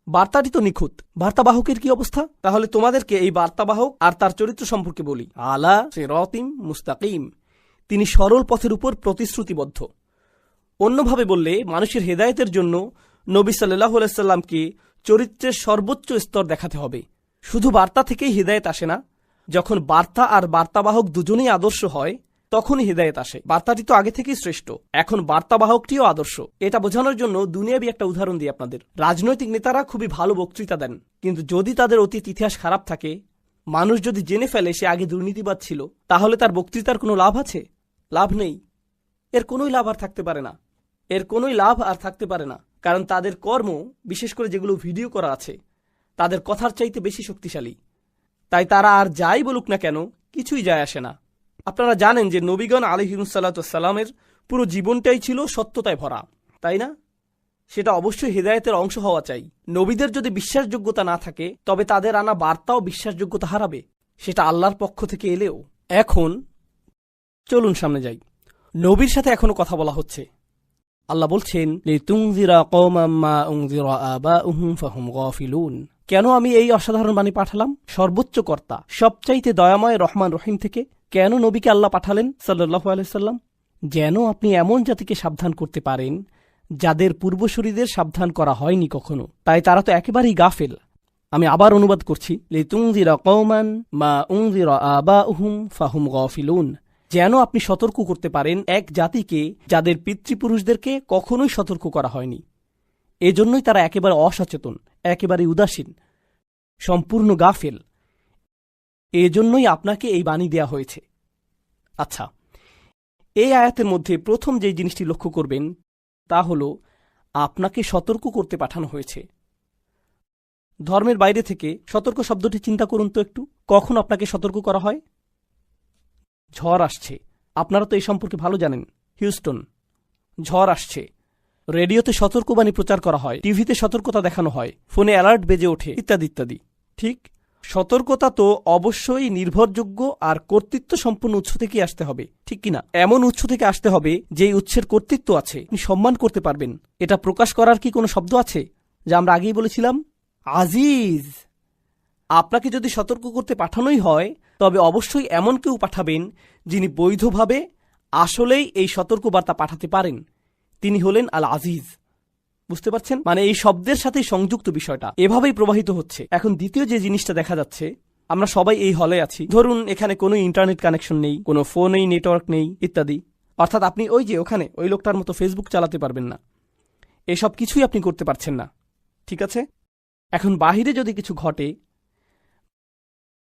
S1: বার্তাটি তো নিখুঁত, বার্তাবাহকের কি অবস্থা? তাহলে তোমাদেরকে এই বার্তাবাহক আর তার চরিত্র সম্পর্কে বলি। আলা সিরাতিম মুস্তাকিম, তিনি সরল পথের উপর প্রতিশ্রুতিবদ্ধ। অন্যভাবে বললে, মানুষের হেদায়েতের জন্য নবী সাল্লাল্লাহু আলাইহি সাল্লামকে চরিত্রের সর্বোচ্চ স্তর দেখাতে হবে। শুধু বার্তা থেকেই হেদায়েত আসে না, যখন বার্তা আর বার্তাবাহক দুজনেই আদর্শ হয় তখনই হেদায়েত আসে। বার্তাটি তো আগে থেকেই শ্রেষ্ঠ, এখন বার্তাবাহকটিও আদর্শ। এটা বোঝানোর জন্য দুনিয়াবি একটা উদাহরণ দিই আপনাদের। রাজনৈতিক নেতারা খুবই ভালো বক্তৃতা দেন, কিন্তু যদি তাদের অতীত ইতিহাস খারাপ থাকে, মানুষ যদি জেনে ফেলে সে আগে দুর্নীতিবাদ ছিল, তাহলে তার বক্তৃতার কোনো লাভ আছে? লাভ নেই। এর কোনোই লাভ আর থাকতে পারে না, কারণ তাদের কর্ম, বিশেষ করে যেগুলো ভিডিও করা আছে, তাদের কথার চাইতে বেশি শক্তিশালী। তাই তারা আর যাই বলুক না কেন, কিছুই যায় আসে না। আপনারা জানেন যে নবীগণ আলাইহিসসালামের পুরো জীবনটাই ছিল সত্যতায় ভরা, তাই না? সেটা অবশ্যই হেদায়েতের অংশ হওয়া চাই। নবীদের যদি বিশ্বাসযোগ্যতা না থাকে, তবে তাদের আনা বার্তাও বিশ্বাসযোগ্যতা হারাবে, সেটা আল্লাহর পক্ষ থেকে এলেও। এখন চলুন সামনে যাই। নবীর সাথে এখনো কথা বলা হচ্ছে। আল্লাহ বলছেন, লিতুনযিরা কওমান মা উনযিরা আবাউহুম ফাহুম গাফিলুন। কেন আমি এই অসাধারণ বাণী পাঠালাম? সর্বোচ্চ কর্তা, সবচাইতে দয়াময় রহমান রহিম থেকে কেন নবীকে আল্লাহ পাঠালেন সাল্লাল্লাহু আলাইহি সাল্লাম? যেন আপনি এমন জাতিকে সাবধান করতে পারেন যাদের পূর্বসূরীদের সাবধান করা হয়নি কখনো, তাই তারা তো একেবারেই গাফেল। আমি আবার অনুবাদ করছি, লিতুনযিরা কওমান মা উনযিরা আবাউহুম ফাহুম গাফিলুন। যেন আপনি সতর্ক করতে পারেন এক জাতিকে যাদের পিতৃপুরুষদেরকে কখনোই সতর্ক করা হয়নি। এজন্যই তারা একেবারে অসচেতন, একেবারে উদাসীন, সম্পূর্ণ গাফেল। এজন্যই আপনাকে এই বাণী দেয়া হয়েছে। আচ্ছা, এই আয়াতের মধ্যে প্রথম যে জিনিসটি লক্ষ্য করবেন তা হল আপনাকে সতর্ক করতে পাঠানো হয়েছে। ধর্মের বাইরে থেকে সতর্ক শব্দটি চিন্তা করুন তো একটু। কখন আপনাকে সতর্ক করা হয়? ঝড় আসছে, আপনারা তো এই সম্পর্কে ভালো জানেন। হিউস্টন, ঝড় আসছে। রেডিওতে সতর্কবাণী প্রচার করা হয়, টিভিতে সতর্কতা দেখানো হয়, ফোনে অ্যালার্ট বেজে ওঠে, ইত্যাদি ইত্যাদি। ঠিক, সতর্কতা তো অবশ্যই নির্ভরযোগ্য আর কর্তৃত্ব সম্পন্ন উৎস থেকে আসতে হবে, ঠিক কিনা? এমন উৎস থেকে আসতে হবে যেই উৎসের কর্তৃত্ব আছে, আপনি সম্মান করতে পারবেন। এটা প্রকাশ করার কি কোনো শব্দ আছে? যা আমরা আগেই বলেছিলাম, আজিজ। আপনাকে যদি সতর্ক করতে পাঠানোই হয়, তবে অবশ্যই এমন কেউ পাঠাবেন যিনি বৈধভাবে আসলেই এই সতর্কবার্তা পাঠাতে পারেন। তিনি হলেন আল আজিজ। বুঝতে পারছেন? মানে এই শব্দের সাথে সংযুক্ত বিষয়টা এভাবেই প্রবাহিত হচ্ছে। এখন দ্বিতীয় যে জিনিসটা দেখা যাচ্ছে, আমরা সবাই এই হলে আছি, ধরুন এখানে কোনো ইন্টারনেট কানেকশন নেই, কোনো ফোনেই নেটওয়ার্ক নেই, ইত্যাদি। অর্থাৎ আপনি ওই যে ওখানে ওই লোকটার মতো ফেসবুক চালাতে পারবেন না, এসব কিছুই আপনি করতে পারছেন না, ঠিক আছে? এখন বাহিরে যদি কিছু ঘটে,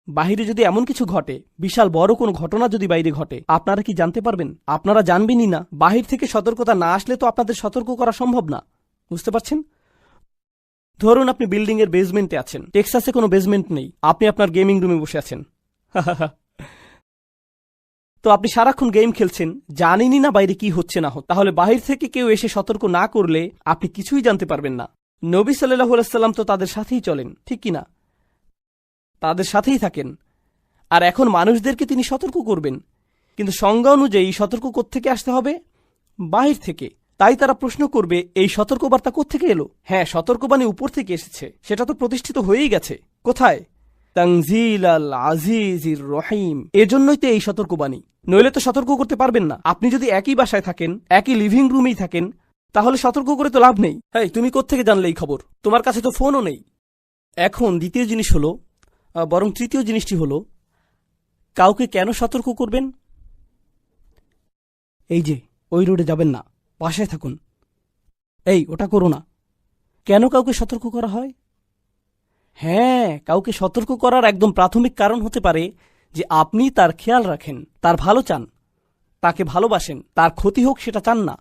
S1: বাহিরে যদি এমন কিছু ঘটে, বিশাল বড় কোনো ঘটনা যদি বাইরে ঘটে, আপনারা কি জানতে পারবেন? আপনারা জানবেনই না। বাহির থেকে সতর্কতা না আসলে তো আপনাদের সতর্ক করা সম্ভব না। বুঝতে পারছেন? ধরুন আপনি বিল্ডিং এর বেসমেন্টে আছেন, টেক্সাসে কোনো বেসমেন্ট নেই, আপনি আপনার গেমিং রুমে বসে আছেন। তো আপনি সারাক্ষণ গেম খেলছেন, জানেনই না বাইরে কি হচ্ছে না হচ্ছে। তাহলে বাহির থেকে কেউ এসে সতর্ক না করলে আপনি কিছুই জানতে পারবেন না। নবী সাল্লাল্লাহু আলাইহি সাল্লাম তো তাদের সাথেই চলেন, ঠিক কিনা? তাদের সাথেই থাকেন, আর এখন মানুষদেরকে তিনি সতর্ক করবেন। কিন্তু সংজ্ঞা অনুযায়ী সতর্ক কোত্থেকে আসতে হবে? বাহির থেকে। তাই তারা প্রশ্ন করবে, এই সতর্কবার্তা কোত্থেকে এলো? হ্যাঁ, সতর্কবাণী উপর থেকে এসেছে, সেটা তো প্রতিষ্ঠিত হয়েই গেছে। কোথায়? তানজিল আল আজিজির রহিম। এজন্যই তো এই সতর্কবাণী, নইলে তো সতর্ক করতে পারবেন না। আপনি যদি একই বাসায় থাকেন, একই লিভিং রুমেই থাকেন, তাহলে সতর্ক করে তো লাভ নেই। হ্যাঁ, তুমি কোত্থেকে জানলে এই খবর? তোমার কাছে তো ফোনও নেই। এখন দ্বিতীয় জিনিস হলো, বরং তৃতীয় জিনিসটি হলো, কাউকে কেন সতর্ক করবেন? এই যে ওই রোডে যাবেন না, বাসায় থাকুন, এই ওটা করো না। কেন কাউকে সতর্ক করা হয়? হ্যাঁ, কাউকে সতর্ক করার একদম প্রাথমিক কারণ হতে পারে যে আপনি তার খেয়াল রাখেন, তার ভালো চান, তাকে ভালোবাসেন, তার ক্ষতি হোক সেটা চান না।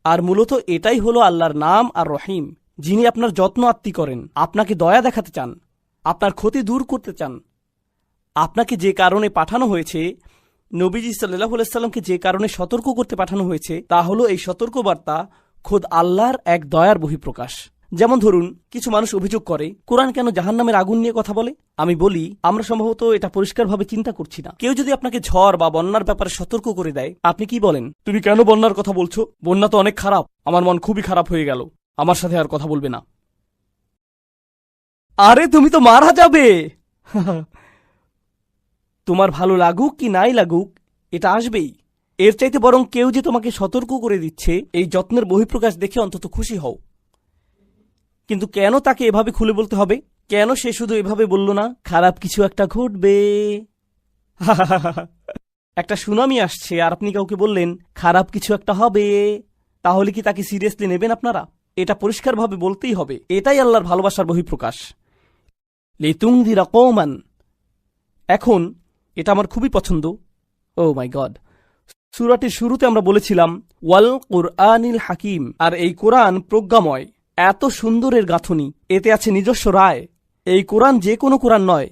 S1: আর মূলত এটাই হলো আল্লাহর নাম আর রহিম, যিনি আপনার যত্ন আত্মি করেন, আপনাকে দয়া দেখাতে চান, আপনার ক্ষতি দূর করতে চান। আপনাকে যে কারণে পাঠানো হয়েছে, নবীজি সাল্লাল্লাহু আলাইহি সাল্লামকে যে কারণে সতর্ক করতে পাঠানো হয়েছে, তা হলো এই সতর্কবার্তা খোদ আল্লাহর এক দয়ার বহিঃপ্রকাশ, যেমন ধরুন, কিছু মানুষ অভিযোগ করে কোরআন কেন জাহান্নামের আগুন নিয়ে কথা বলে। আমি বলি, আমরা সম্ভবত এটা পরিষ্কারভাবে চিন্তা করছি না। কেউ যদি আপনাকে ঝড় বা বন্যার ব্যাপারে সতর্ক করে দেয়, আপনি কি বলেন? তুমি কেন বন্যার কথা বলছো? বন্যা তো অনেক খারাপ, আমার মন খুবই খারাপ হয়ে গেল, আমার সাথে আর কথা বলবে না। আরে তুমি তো মারা যাবে। তোমার ভালো লাগুক কি নাই লাগুক, এটা আসবেই। এর চাইতে বরং কেউ যে তোমাকে সতর্ক করে দিচ্ছে, এই যত্নের বহিঃপ্রকাশ দেখে অন্তত খুশি হও। কিন্তু কেন তাকে এভাবে খুলে বলতে হবে? কেন সে শুধু এভাবে বলল না, খারাপ কিছু একটা ঘটবে? একটা সুনামি আসছে আর আপনি কাউকে বললেন খারাপ কিছু একটা হবে, তাহলে কি তাকে সিরিয়াসলি নেবেন আপনারা? এটা পরিষ্কারভাবে বলতেই হবে। এটাই আল্লাহর ভালোবাসার বহিঃপ্রকাশ। লিতুনযিরা কওমান। এখন এটা আমার খুবই পছন্দ। ও মাই গড, সূরাটির শুরুতে আমরা বলেছিলাম ওয়াল কুরআনিল হাকিম, আর এই কোরআন প্রজ্ঞাময়। এত সুন্দরের গাঁথনি, এতে আছে নিজস্ব রায়। এই কোরআন যে কোনো কোরআন নয়,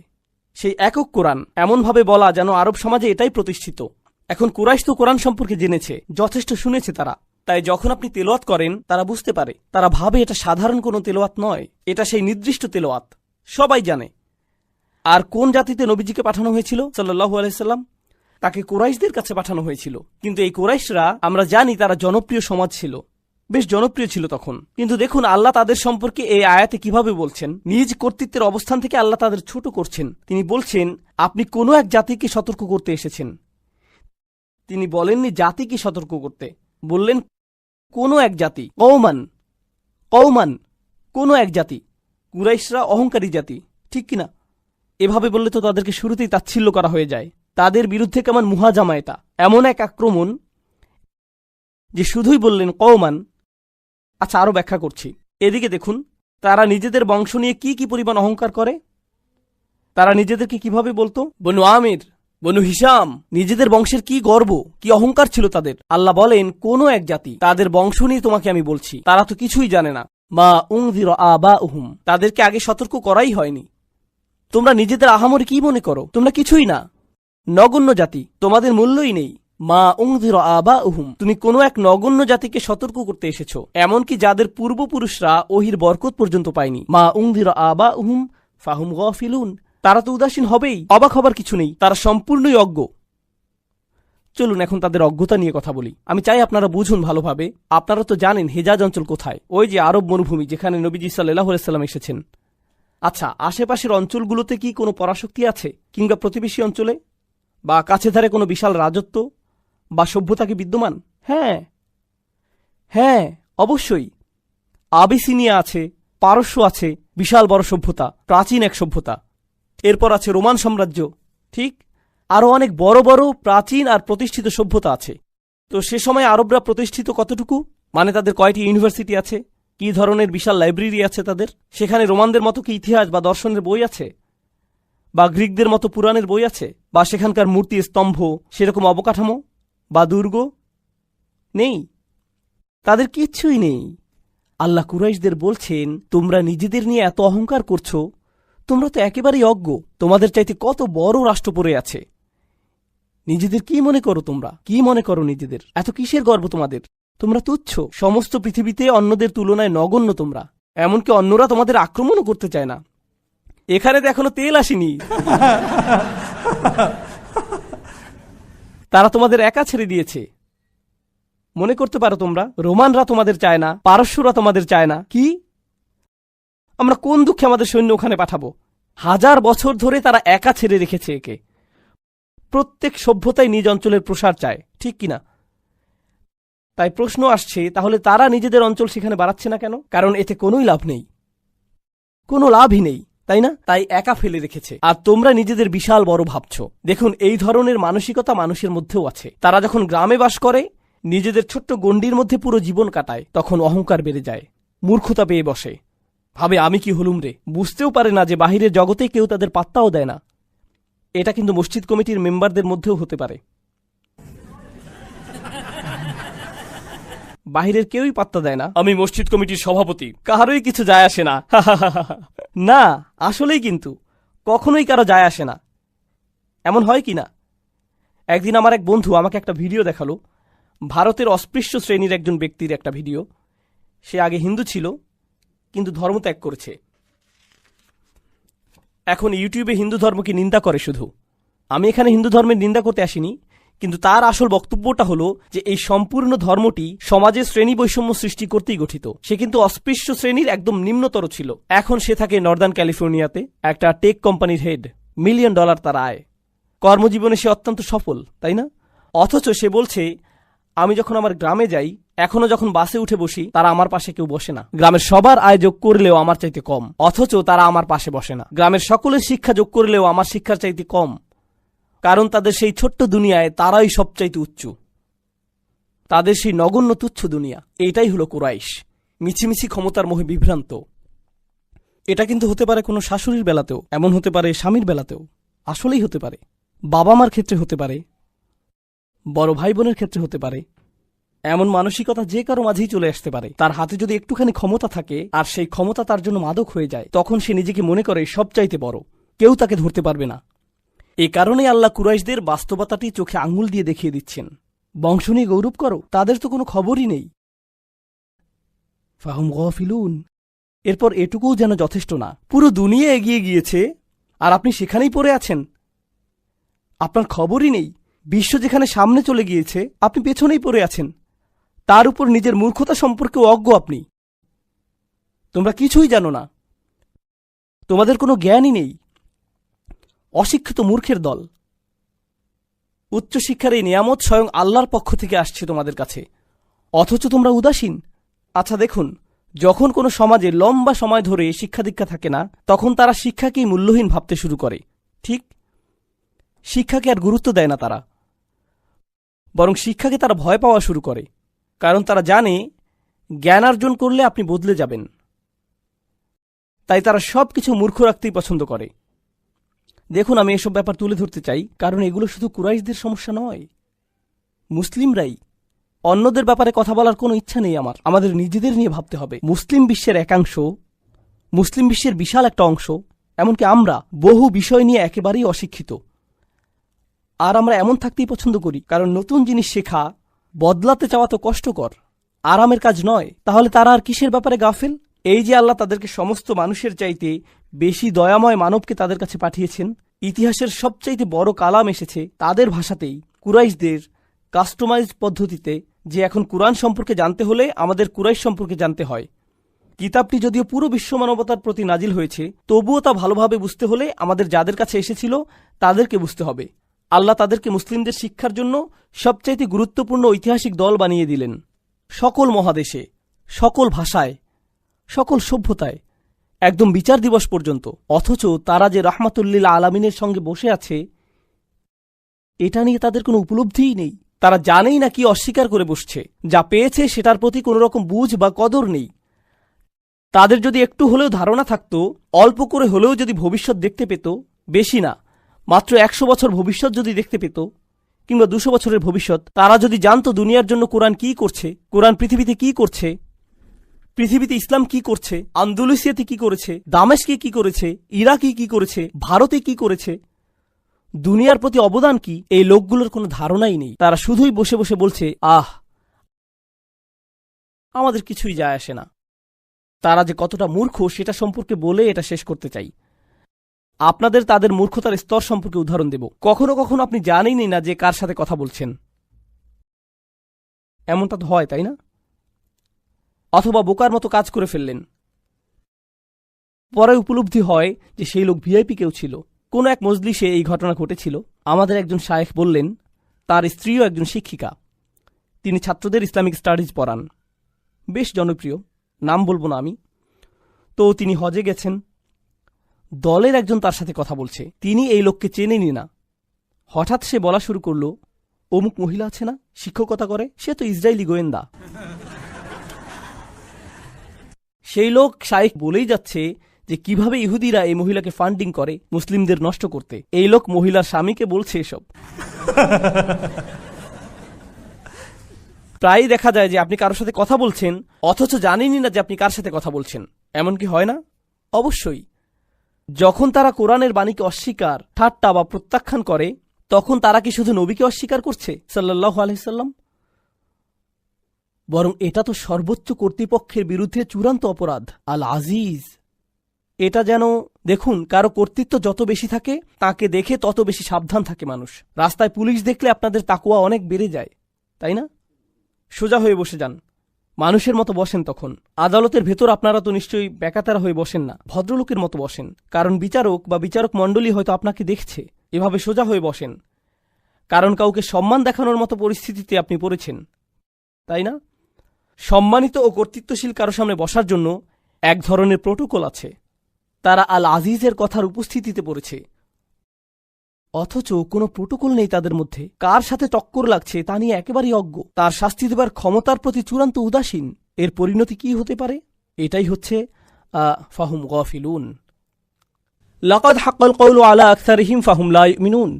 S1: সেই একক কোরআন, এমনভাবে বলা যেন আরব সমাজে এটাই প্রতিষ্ঠিত। এখন কুরাইশ তো কোরআন সম্পর্কে জেনেছে, যথেষ্ট শুনেছে তারা, তাই যখন আপনি তেলাওয়াত করেন তারা বুঝতে পারে, তারা ভাবে এটা সাধারণ কোনো তেলাওয়াত নয়, এটা সেই নির্দিষ্ট তেলাওয়াত, সবাই জানে। আর কোন জাতিতে নবীজিকে পাঠানো হয়েছিল সাল্লাল্লাহু আলাইহি সাল্লাম? তাকে কুরাইশদের কাছে পাঠানো হয়েছিল। কিন্তু এই কুরাইশরা, আমরা জানি তারা জনপ্রিয় সমাজ ছিল, বেশ জনপ্রিয় ছিল তখন। কিন্তু দেখুন আল্লাহ তাদের সম্পর্কে এই আয়াতে কিভাবে বলছেন। নিজ কর্তৃত্বের অবস্থান থেকে আল্লাহ তাদের ছোট করছেন। তিনি বলছেন আপনি কোনো এক জাতিকে সতর্ক করতে এসেছেন। তিনি বলেননি জাতিকে সতর্ক করতে, বললেন কোনো এক জাতি। কওমান, কওমান, কোনো এক জাতি। কুরাইশরা অহংকারী জাতি, ঠিক কিনা? এভাবে বললে তো তাদেরকে শুরুতেই তাচ্ছিল্য করা হয়ে যায়। তাদের বিরুদ্ধে কেমন মুহাজামা এটা, এমন এক আক্রমণ যে শুধুই বললেন কওমান। আচ্ছা, আরো ব্যাখ্যা করছি। এদিকে দেখুন, তারা নিজেদের বংশ নিয়ে কি কি পরিমাণ অহংকার করে। তারা নিজেদেরকে কিভাবে বলতো, বনু আমির, বনু হিসাম। নিজেদের বংশের কি গর্ব, কি অহংকার ছিল তাদের। আল্লাহ বলেন কোন এক জাতি, তাদের বংশ নিয়ে তোমাকে আমি বলছি, তারা তো কিছুই জানে না। মা উনযিরা আবাউহুম, তাদেরকে আগে সতর্ক করাই হয়নি। তোমরা নিজেদের আহামরি কি মনে করো? তোমরা কিছুই না, নগণ্য জাতি, তোমাদের মূল্যই নেই। মা উনযিরা আবাউহুম, তুমি কোনো এক নগণ্য জাতিকে সতর্ক করতে এসেছো, এমনকি যাদের পূর্বপুরুষরা ওহির বরকত পর্যন্ত পায়নি। মা উনযিরা আবাউহুম ফাহুম গাফিলুন, তারা তো উদাসীন হবেই, অবাক হবার কিছু নেই, তারা সম্পূর্ণই অজ্ঞ। চলুন এখন তাদের অজ্ঞতা নিয়ে কথা বলি। আমি চাই আপনারা বুঝুন ভালোভাবে। আপনারা তো জানেন হেজাজ অঞ্চল কোথায়, ওই যে আরব মরুভূমি যেখানে নবীজি সাল্লাল্লাহু আলাইহি সাল্লাম এসেছেন। আচ্ছা, আশেপাশের অঞ্চলগুলোতে কি কোনো পরাশক্তি আছে, কিংবা প্রতিবেশী অঞ্চলে বা কাছে ধারে কোনো বিশাল রাজত্ব বা সভ্যতা কি বিদ্যমান? হ্যাঁ হ্যাঁ, অবশ্যই। আবিসিনিয়া আছে, পারস্য আছে, বিশাল বড় সভ্যতা, প্রাচীন এক সভ্যতা। এরপর আছে রোমান সাম্রাজ্য, ঠিক, আরও অনেক বড় বড় প্রাচীন আর প্রতিষ্ঠিত সভ্যতা আছে। তো সে সময় আরবরা প্রতিষ্ঠিত কতটুকু, মানে তাদের কয়টি ইউনিভার্সিটি আছে, কি ধরনের বিশাল লাইব্রেরি আছে তাদের, সেখানে রোমানদের মতো কি ইতিহাস বা দর্শনের বই আছে, বা গ্রিকদের মতো পুরাণের বই আছে, বা সেখানকার মূর্তি স্তম্ভ সেরকম অবকাঠামো বা দুর্গ নেই, তাদের কিচ্ছুই নেই। আল্লাহ কুরাইশদের বলছেন তোমরা নিজেদের নিয়ে এত অহংকার করছো, তোমরা তো একেবারেই অজ্ঞ, তোমাদের চাইতে কত বড় রাষ্ট্র পড়ে আছে। নিজেদের কি মনে করো, তোমরা কি মনে করো নিজেদের? এত কিসের গর্ব তোমাদের? তোমরা তুচ্ছ, সমস্ত পৃথিবীতে অন্যদের তুলনায় নগণ্য তোমরা। এমনকি অন্যরা তোমাদের আক্রমণও করতে চায় না। এখানে তো এখনো তেল আসেনি। তারা তোমাদের একা ছেড়ে দিয়েছে। মনে করতে পারো তোমরা রোমানরা তোমাদের চায় না, পারস্যরা তোমাদের চায় না। কি, আমরা কোন দুঃখে আমাদের সৈন্য ওখানে পাঠাবো? 1000 বছর ধরে তারা একা ছেড়ে রেখেছে একে। প্রত্যেক সভ্যতাই নিজ অঞ্চলের প্রসার চায়, ঠিক কিনা? তাই প্রশ্ন আসছে, তাহলে তারা নিজেদের অঞ্চল সেখানে বাড়াচ্ছে না কেন? কারণ এতে কোনোই লাভ নেই, কোনো লাভই নেই, তাই না? তাই একা ফেলে রেখেছে। আর তোমরা নিজেদের বিশাল বড় ভাবছো। দেখুন, এই ধরনের মানসিকতা মানুষের মধ্যেও আছে। তারা যখন গ্রামে বাস করে, নিজেদের ছোট্ট গণ্ডির মধ্যে পুরো জীবন কাটায়, তখন অহংকার বেড়ে যায়, মূর্খতা পেয়ে বসে, ভাবে আমি কি হলুম রে। বুঝতেও পারে না যে বাহিরের জগতে কেউ তাদের পাত্তাও দেয় না। এটা কিন্তু মসজিদ কমিটির মেম্বারদের মধ্যেও হতে পারে। বাহিরের কেউই পাত্তা দেয় না, আমি মসজিদ কমিটির সভাপতি, কারোই কিছু যায় আসে না। না, আসলেই কিন্তু কখনোই কারো যায় আসে না। এমন হয় কি না? একদিন আমার এক বন্ধু আমাকে একটা ভিডিও দেখালো, ভারতের অস্পৃশ্য শ্রেণীর একজন ব্যক্তির একটা ভিডিও। সে আগে হিন্দু ছিল, কিন্তু ধর্ম ত্যাগ করেছে। এখন ইউটিউবে হিন্দু ধর্মকে নিন্দা করে শুধু। আমি এখানে হিন্দু ধর্মের নিন্দা করতে আসিনি, কিন্তু তার আসল বক্তব্যটা হলো যে এই সম্পূর্ণ ধর্মটি সমাজে শ্রেণী বৈষম্য সৃষ্টি করতেই গঠিত। সে কিন্তু অস্পৃশ্য শ্রেণীর একদম নিম্নতর ছিল। এখন সে থাকে নর্দার্ন ক্যালিফোর্নিয়াতে, একটা টেক কোম্পানির হেড, $1 মিলিয়ন তার আয়, কর্মজীবনে সে অত্যন্ত সফল, তাই না? অথচ সে বলছে, আমি যখন আমার গ্রামে যাই, এখনো যখন বাসে উঠে বসি, তারা আমার পাশে কেউ বসে না। গ্রামের সবার আয় যোগ করলেও আমার চাইতে কম, অথচ তারা আমার পাশে বসে না। গ্রামের সকলের শিক্ষা যোগ করলেও আমার শিক্ষার চাইতে কম, কারণ তাদের সেই ছোট্ট দুনিয়ায় তারাই সবচাইতে উচ্চ, তাদের সেই নগণ্য তুচ্ছ দুনিয়া। এটাই হলো কুরাইশ, মিছিমিছি ক্ষমতার মোহে বিভ্রান্ত। এটা কিন্তু হতে পারে কোনো শাশুড়ির বেলাতেও, এমন হতে পারে স্বামীর বেলাতেও, আসলেই হতে পারে, বাবা মার ক্ষেত্রে হতে পারে, বড় ভাই বোনের ক্ষেত্রে হতে পারে। এমন মানসিকতা যে কারো মাঝেই চলে আসতে পারে। তার হাতে যদি একটুখানি ক্ষমতা থাকে আর সেই ক্ষমতা তার জন্য মাদক হয়ে যায়, তখন সে নিজেকে মনে করে সবচাইতে বড়, কেউ তাকে ধরতে পারবে না। এই কারণেই আল্লাহ কুরাইশদের বাস্তবতাটি চোখে আঙুল দিয়ে দেখিয়ে দিচ্ছেন। বংশ নিয়ে গৌরব করো, তাদের তো কোনো খবরই নেই। ফাহুম গফিলুন। এরপর এটুকুও যেন যথেষ্ট না, পুরো দুনিয়া এগিয়ে গিয়েছে আর আপনি সেখানেই পড়ে আছেন, আপনার খবরই নেই। বিশ্ব যেখানে সামনে চলে গিয়েছে, আপনি পেছনেই পড়ে আছেন। তার উপর নিজের মূর্খতা সম্পর্কেও অজ্ঞ আপনি। তোমরা কিছুই জানো না, তোমাদের কোনো জ্ঞানই নেই। অশিক্ষিত মূর্খের দল। উচ্চশিক্ষার এই নিয়ামত স্বয়ং আল্লাহর পক্ষ থেকে আসছে তোমাদের কাছে, অথচ তোমরা উদাসীন। আচ্ছা দেখুন, যখন কোনো সমাজে লম্বা সময় ধরে শিক্ষা দীক্ষা থাকে না, তখন তারা শিক্ষাকেই মূল্যহীন ভাবতে শুরু করে। ঠিক, শিক্ষাকে আর গুরুত্ব দেয় না তারা, বরং শিক্ষাকে তারা ভয় পাওয়া শুরু করে। কারণ তারা জানে জ্ঞান অর্জন করলে আপনি বদলে যাবেন, তাই তারা সবকিছু মূর্খ রাখতেই পছন্দ করে। দেখুন, আমি এসব ব্যাপার তুলে ধরতে চাই কারণ এগুলো শুধু কুরাইশদের সমস্যা নয়, মুসলিমরাই। অন্যদের ব্যাপারে কথা বলার কোনো ইচ্ছা নেই আমার, আমাদের নিজেদের নিয়ে ভাবতে হবে। মুসলিম বিশ্বের একাংশ, মুসলিম বিশ্বের বিশাল একটা অংশ, এমনকি আমরা বহু বিষয় নিয়ে একেবারেই অশিক্ষিত। আর আমরা এমন থাকতেই পছন্দ করি, কারণ নতুন জিনিস শেখা, বদলাতে চাওয়া তো কষ্টকর, আরামের কাজ নয়। তাহলে তারা আর কিসের ব্যাপারে গাফেল? এই যে আল্লাহ তাদেরকে সমস্ত মানুষের চাইতে বেশি দয়াময় মানবকে তাদের কাছে পাঠিয়েছেন, ইতিহাসের সবচাইতে বড় কালাম এসেছে তাদের ভাষাতেই, কুরাইশদের কাস্টমাইজড পদ্ধতিতে, যে এখন কুরআন সম্পর্কে জানতে হলে আমাদের কুরাইশ সম্পর্কে জানতে হয়। কিতাবটি যদিও পুরো বিশ্ব মানবতার প্রতি নাজিল হয়েছে, তবুও তা ভালোভাবে বুঝতে হলে আমাদের যাদের কাছে এসেছিল তাদেরকে বুঝতে হবে। আল্লাহ তাদেরকে মুসলিমদের শিক্ষার জন্য সবচাইতে গুরুত্বপূর্ণ ঐতিহাসিক দল বানিয়ে দিলেন, সকল মহাদেশে, সকল ভাষায়, সকল সভ্যতায়, একদম বিচার দিবস পর্যন্ত। অথচ তারা যে রাহমাতুল্লিল আলামিনের সঙ্গে বসে আছে, এটা নিয়ে তাদের কোনো উপলব্ধিই নেই। তারা জানেই না কি অস্বীকার করে বসছে। যা পেয়েছে সেটার প্রতি কোনো রকম বুঝ বা কদর নেই। তাদের যদি একটু হলেও ধারণা থাকত, অল্প করে হলেও যদি ভবিষ্যৎ দেখতে পেত, বেশি না, মাত্র 100 বছর ভবিষ্যৎ যদি দেখতে পেত, কিংবা 200 বছরের ভবিষ্যৎ, তারা যদি জানত দুনিয়ার জন্য কোরআন কি করছে, কোরআন পৃথিবীতে কি করছে, পৃথিবীতে ইসলাম কি করছে, আন্দোলুসিয়াতে কি করেছে, দামেস্কে কি করেছে, ইরাকে কি করেছে, ভারতে কি করেছে, দুনিয়ার প্রতি অবদান কি, এই লোকগুলোর কোনো ধারণাই নেই। তারা শুধুই বসে বসে বলছে, আহ, আমাদের কিছুই যায় আসে না। তারা যে কতটা মূর্খ সেটা সম্পর্কে বলে এটা শেষ করতে চাই। আপনাদের তাদের মূর্খতার স্তর সম্পর্কে উদাহরণ দেব। কখনো কখনো আপনি জানেনই না যে কার সাথে কথা বলছেন, এমনটা তো হয়, তাই না? অথবা বোকার মতো কাজ করে ফেললেন, পরে উপলব্ধি হয় যে সেই লোক ভিআইপি কেউ ছিল। কোনো এক মজলিসে এই ঘটনা ঘটেছিল। আমাদের একজন শায়েখ বললেন তার স্ত্রীও একজন শিক্ষিকা, তিনি ছাত্রদের ইসলামিক স্টাডিজ পড়ান, বেশ জনপ্রিয়, নাম বলবো না আমি। তো তিনি হজে গেছেন, দলের একজন তার সাথে কথা বলছে, তিনি এই লোককে চেনেনি না। হঠাৎ সে বলা শুরু করল, অমুক মহিলা আছে না, শিক্ষকতা করে, সে তো ইসরায়েলি গোয়েন্দা। সেই লোক শায়েখ বলেই যাচ্ছে যে কিভাবে ইহুদিরা এই মহিলাকে ফান্ডিং করে মুসলিমদের নষ্ট করতে। এই লোক মহিলার স্বামীকে বলছে এসব। প্রায়ই দেখা যায় যে আপনি কারোর সাথে কথা বলছেন অথচ জানেনই না যে আপনি কার সাথে কথা বলছেন। এমন কি হয় না? অবশ্যই। যখন তারা কোরআনের বাণীকে অস্বীকার, ঠাট্টা বা প্রত্যাখ্যান করে, তখন তারা কি শুধু নবীকে অস্বীকার করছে সাল্লাল্লাহু আলাইহি সাল্লাম? বরং এটা তো সর্বোচ্চ কর্তৃপক্ষের বিরুদ্ধে চূড়ান্ত অপরাধ। আল আজিজ, এটা যেন দেখুন, কারো কর্তৃত্ব যত বেশি থাকে তাকে দেখে তত বেশি সাবধান থাকে মানুষ। রাস্তায় পুলিশ দেখলে আপনাদের তাকওয়া অনেক বেড়ে যায়, তাই না? সোজা হয়ে বসে যান, মানুষের মতো বসেন। তখন আদালতের ভেতর আপনারা তো নিশ্চয়ই বেকাতারা হয়ে বসেন না, ভদ্রলোকের মতো বসেন, কারণ বিচারক বা বিচারক মণ্ডলী হয়তো আপনাকে দেখছে। এভাবে সোজা হয়ে বসেন, কারণ কাউকে সম্মান দেখানোর মতো পরিস্থিতিতে আপনি পড়েছেন, তাই না? সম্মানিত ও কর্তৃত্বশীল কারো সামনে বসার জন্য এক ধরনের প্রোটোকল আছে। তারা আল আজিজের কথার উপস্থিতিতে পড়েছে, অথচ কোনো প্রোটোকল নেই তাদের মধ্যে। কার সাথে টক্কর লাগছে তা নিয়ে একেবারেই অজ্ঞ, তার শাস্তি দেবার ক্ষমতার প্রতি চূড়ান্ত উদাসীন। এর পরিণতি কি হতে পারে? এটাই হচ্ছে ফাহুম গাফিলুন। লাকাদ হাক্কাল কওলু আলা আকসারিহিম ফাহুম লা ইউমিনুন।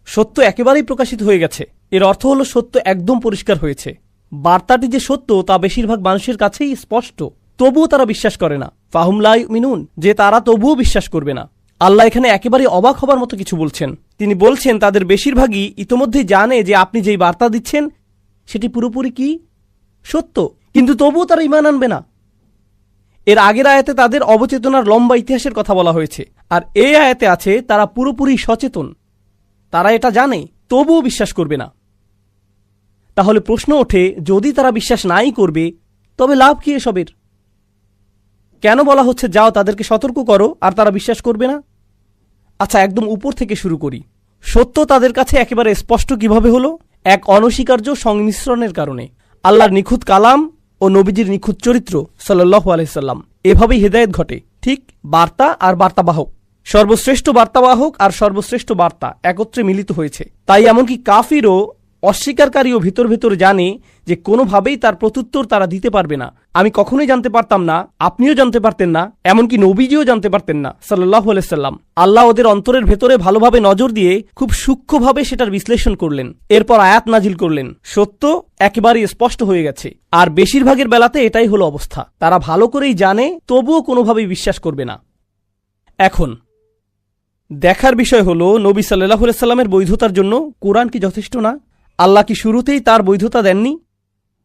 S1: সত্য একেবারেই প্রকাশিত হয়ে গেছে। এর অর্থ হলো সত্য একদম পরিষ্কার হয়েছে। বার্তাটি যে সত্য তা বেশিরভাগ মানুষের কাছেই স্পষ্ট, তবুও তারা বিশ্বাস করে না। ফাহুম লা ইউমিনুন, যে তারা তবুও বিশ্বাস করবে না। আল্লাহ এখানে একেবারে অবাক হবার মতো কিছু বলছেন। তিনি বলছেন তাদের বেশিরভাগই ইতোমধ্যেই জানে যে আপনি যেই বার্তা দিচ্ছেন সেটি পুরোপুরি কি সত্য, কিন্তু তবুও তারা ঈমান আনবে না। এর আগের আয়াতে তাদের অবচেতনার লম্বা ইতিহাসের কথা বলা হয়েছে, আর এই আয়াতে আছে তারা পুরোপুরি সচেতন, তারা এটা জানে, তবুও বিশ্বাস করবে না। তাহলে প্রশ্ন ওঠে, যদি তারা বিশ্বাস নাই করবে তবে লাভ কি এসবের? কেন বলা হচ্ছে যাও তাদেরকে সতর্ক করো, আর তারা বিশ্বাস করবে না? আচ্ছা, একদম উপর থেকে শুরু করি। সত্য তাদের কাছে একেবারে স্পষ্ট কিভাবে হলো? এক অনস্বীকার্য সংমিশ্রণের কারণে। আল্লাহর নিখুঁত কালাম ও নবীজির নিখুঁত চরিত্র সাল্লাল্লাহু আলাইহি সাল্লাম, এভাবেই হেদায়েত ঘটে। ঠিক বার্তা আর বার্তাবাহক, সর্বশ্রেষ্ঠ বার্তাবাহক আর সর্বশ্রেষ্ঠ বার্তা একত্রে মিলিত হয়েছে। তাই এমনকি কাফিরও, অস্বীকারীও ভিতর ভিতর জানে যে কোনোভাবেই তার প্রত্যুত্তর তারা দিতে পারবে না। আমি কখনোই জানতে পারতাম না, আপনিও জানতে পারতেন না, এমনকি নবীজিও জানতে পারতেন না সাল্লাল্লাহু আলাইহি সাল্লাম। আল্লাহ ওদের অন্তরের ভেতরে ভালোভাবে নজর দিয়ে খুব সূক্ষ্মভাবে সেটার বিশ্লেষণ করলেন, এরপর আয়াত নাজিল করলেন। সত্য একেবারেই স্পষ্ট হয়ে গেছে, আর বেশিরভাগের বেলাতে এটাই হলো অবস্থা। তারা ভালো করেই জানে, তবুও কোনোভাবেই বিশ্বাস করবে না। এখন দেখার বিষয় হলো, নবী সাল্লাল্লাহু আলাইহি সাল্লামের বৈধতার জন্য কোরআন কি যথেষ্ট না? আল্লাহ কি শুরুতেই তার বৈধতা দেননি?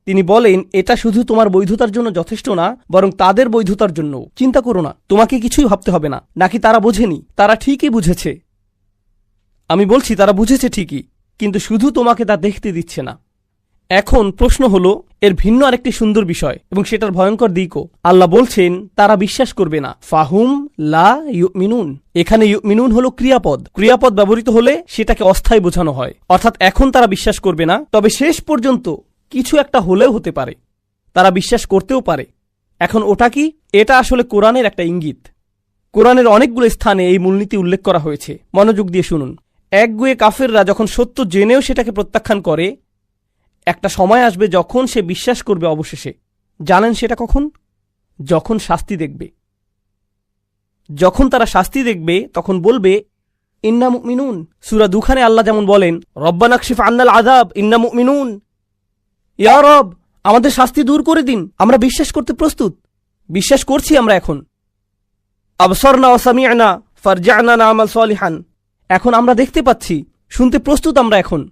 S1: তিনি বলেন, এটা শুধু তোমার বৈধতার জন্য যথেষ্ট না, বরং তাদের বৈধতার জন্য। চিন্তা করো না, তোমাকে কিছুই ভাবতে হবে না। নাকি তারা বোঝেনি? তারা ঠিকই বুঝেছে। আমি বলছি তারা বুঝেছে ঠিকই, কিন্তু শুধু তোমাকে তা দেখতে দিচ্ছে না। এখন প্রশ্ন হলো, এর ভিন্ন আরেকটি সুন্দর বিষয় এবং সেটার ভয়ঙ্কর দিকও। আল্লাহ বলছেন তারা বিশ্বাস করবে না। ফাহুম লা ইউমিনুন, এখানে ইউমিনুন হলো ক্রিয়াপদ। ক্রিয়াপদ ব্যবহৃত হলে সেটাকে অস্থায়ী বোঝানো হয়, অর্থাৎ এখন তারা বিশ্বাস করবে না, তবে শেষ পর্যন্ত কিছু একটা হলেও হতে পারে, তারা বিশ্বাস করতেও পারে। এখন ওটা কি? এটা আসলে কোরআনের একটা ইঙ্গিত। কোরআনের অনেকগুলো স্থানে এই মূলনীতি উল্লেখ করা হয়েছে, মনোযোগ দিয়ে শুনুন। একগুয়ে কাফেররা যখন সত্য জেনেও সেটাকে প্রত্যাখ্যান করে, একটা সময় আসবে যখন সে বিশ্বাস করবে অবশেষে। জানেন সেটা কখন? যখন শাস্তি দেখবে। যখন তারা শাস্তি দেখবে তখন বলবে ইন্না মুমিনুন। সূরা দুখানে আল্লাহ যেমন বলেন, রব্বানা কশিফ আন্নাল আযাব ইন্না মুমিনুন, ইয়া রব আমাদের শাস্তি দূর করে দিন, আমরা বিশ্বাস করতে প্রস্তুত, বিশ্বাস করছি আমরা এখন। আবসারনা ওয়া সামি'না ফারজি'না না'মাল সালিহান, এখন আমরা দেখতে পাচ্ছি, শুনতে প্রস্তুত আমরা এখন,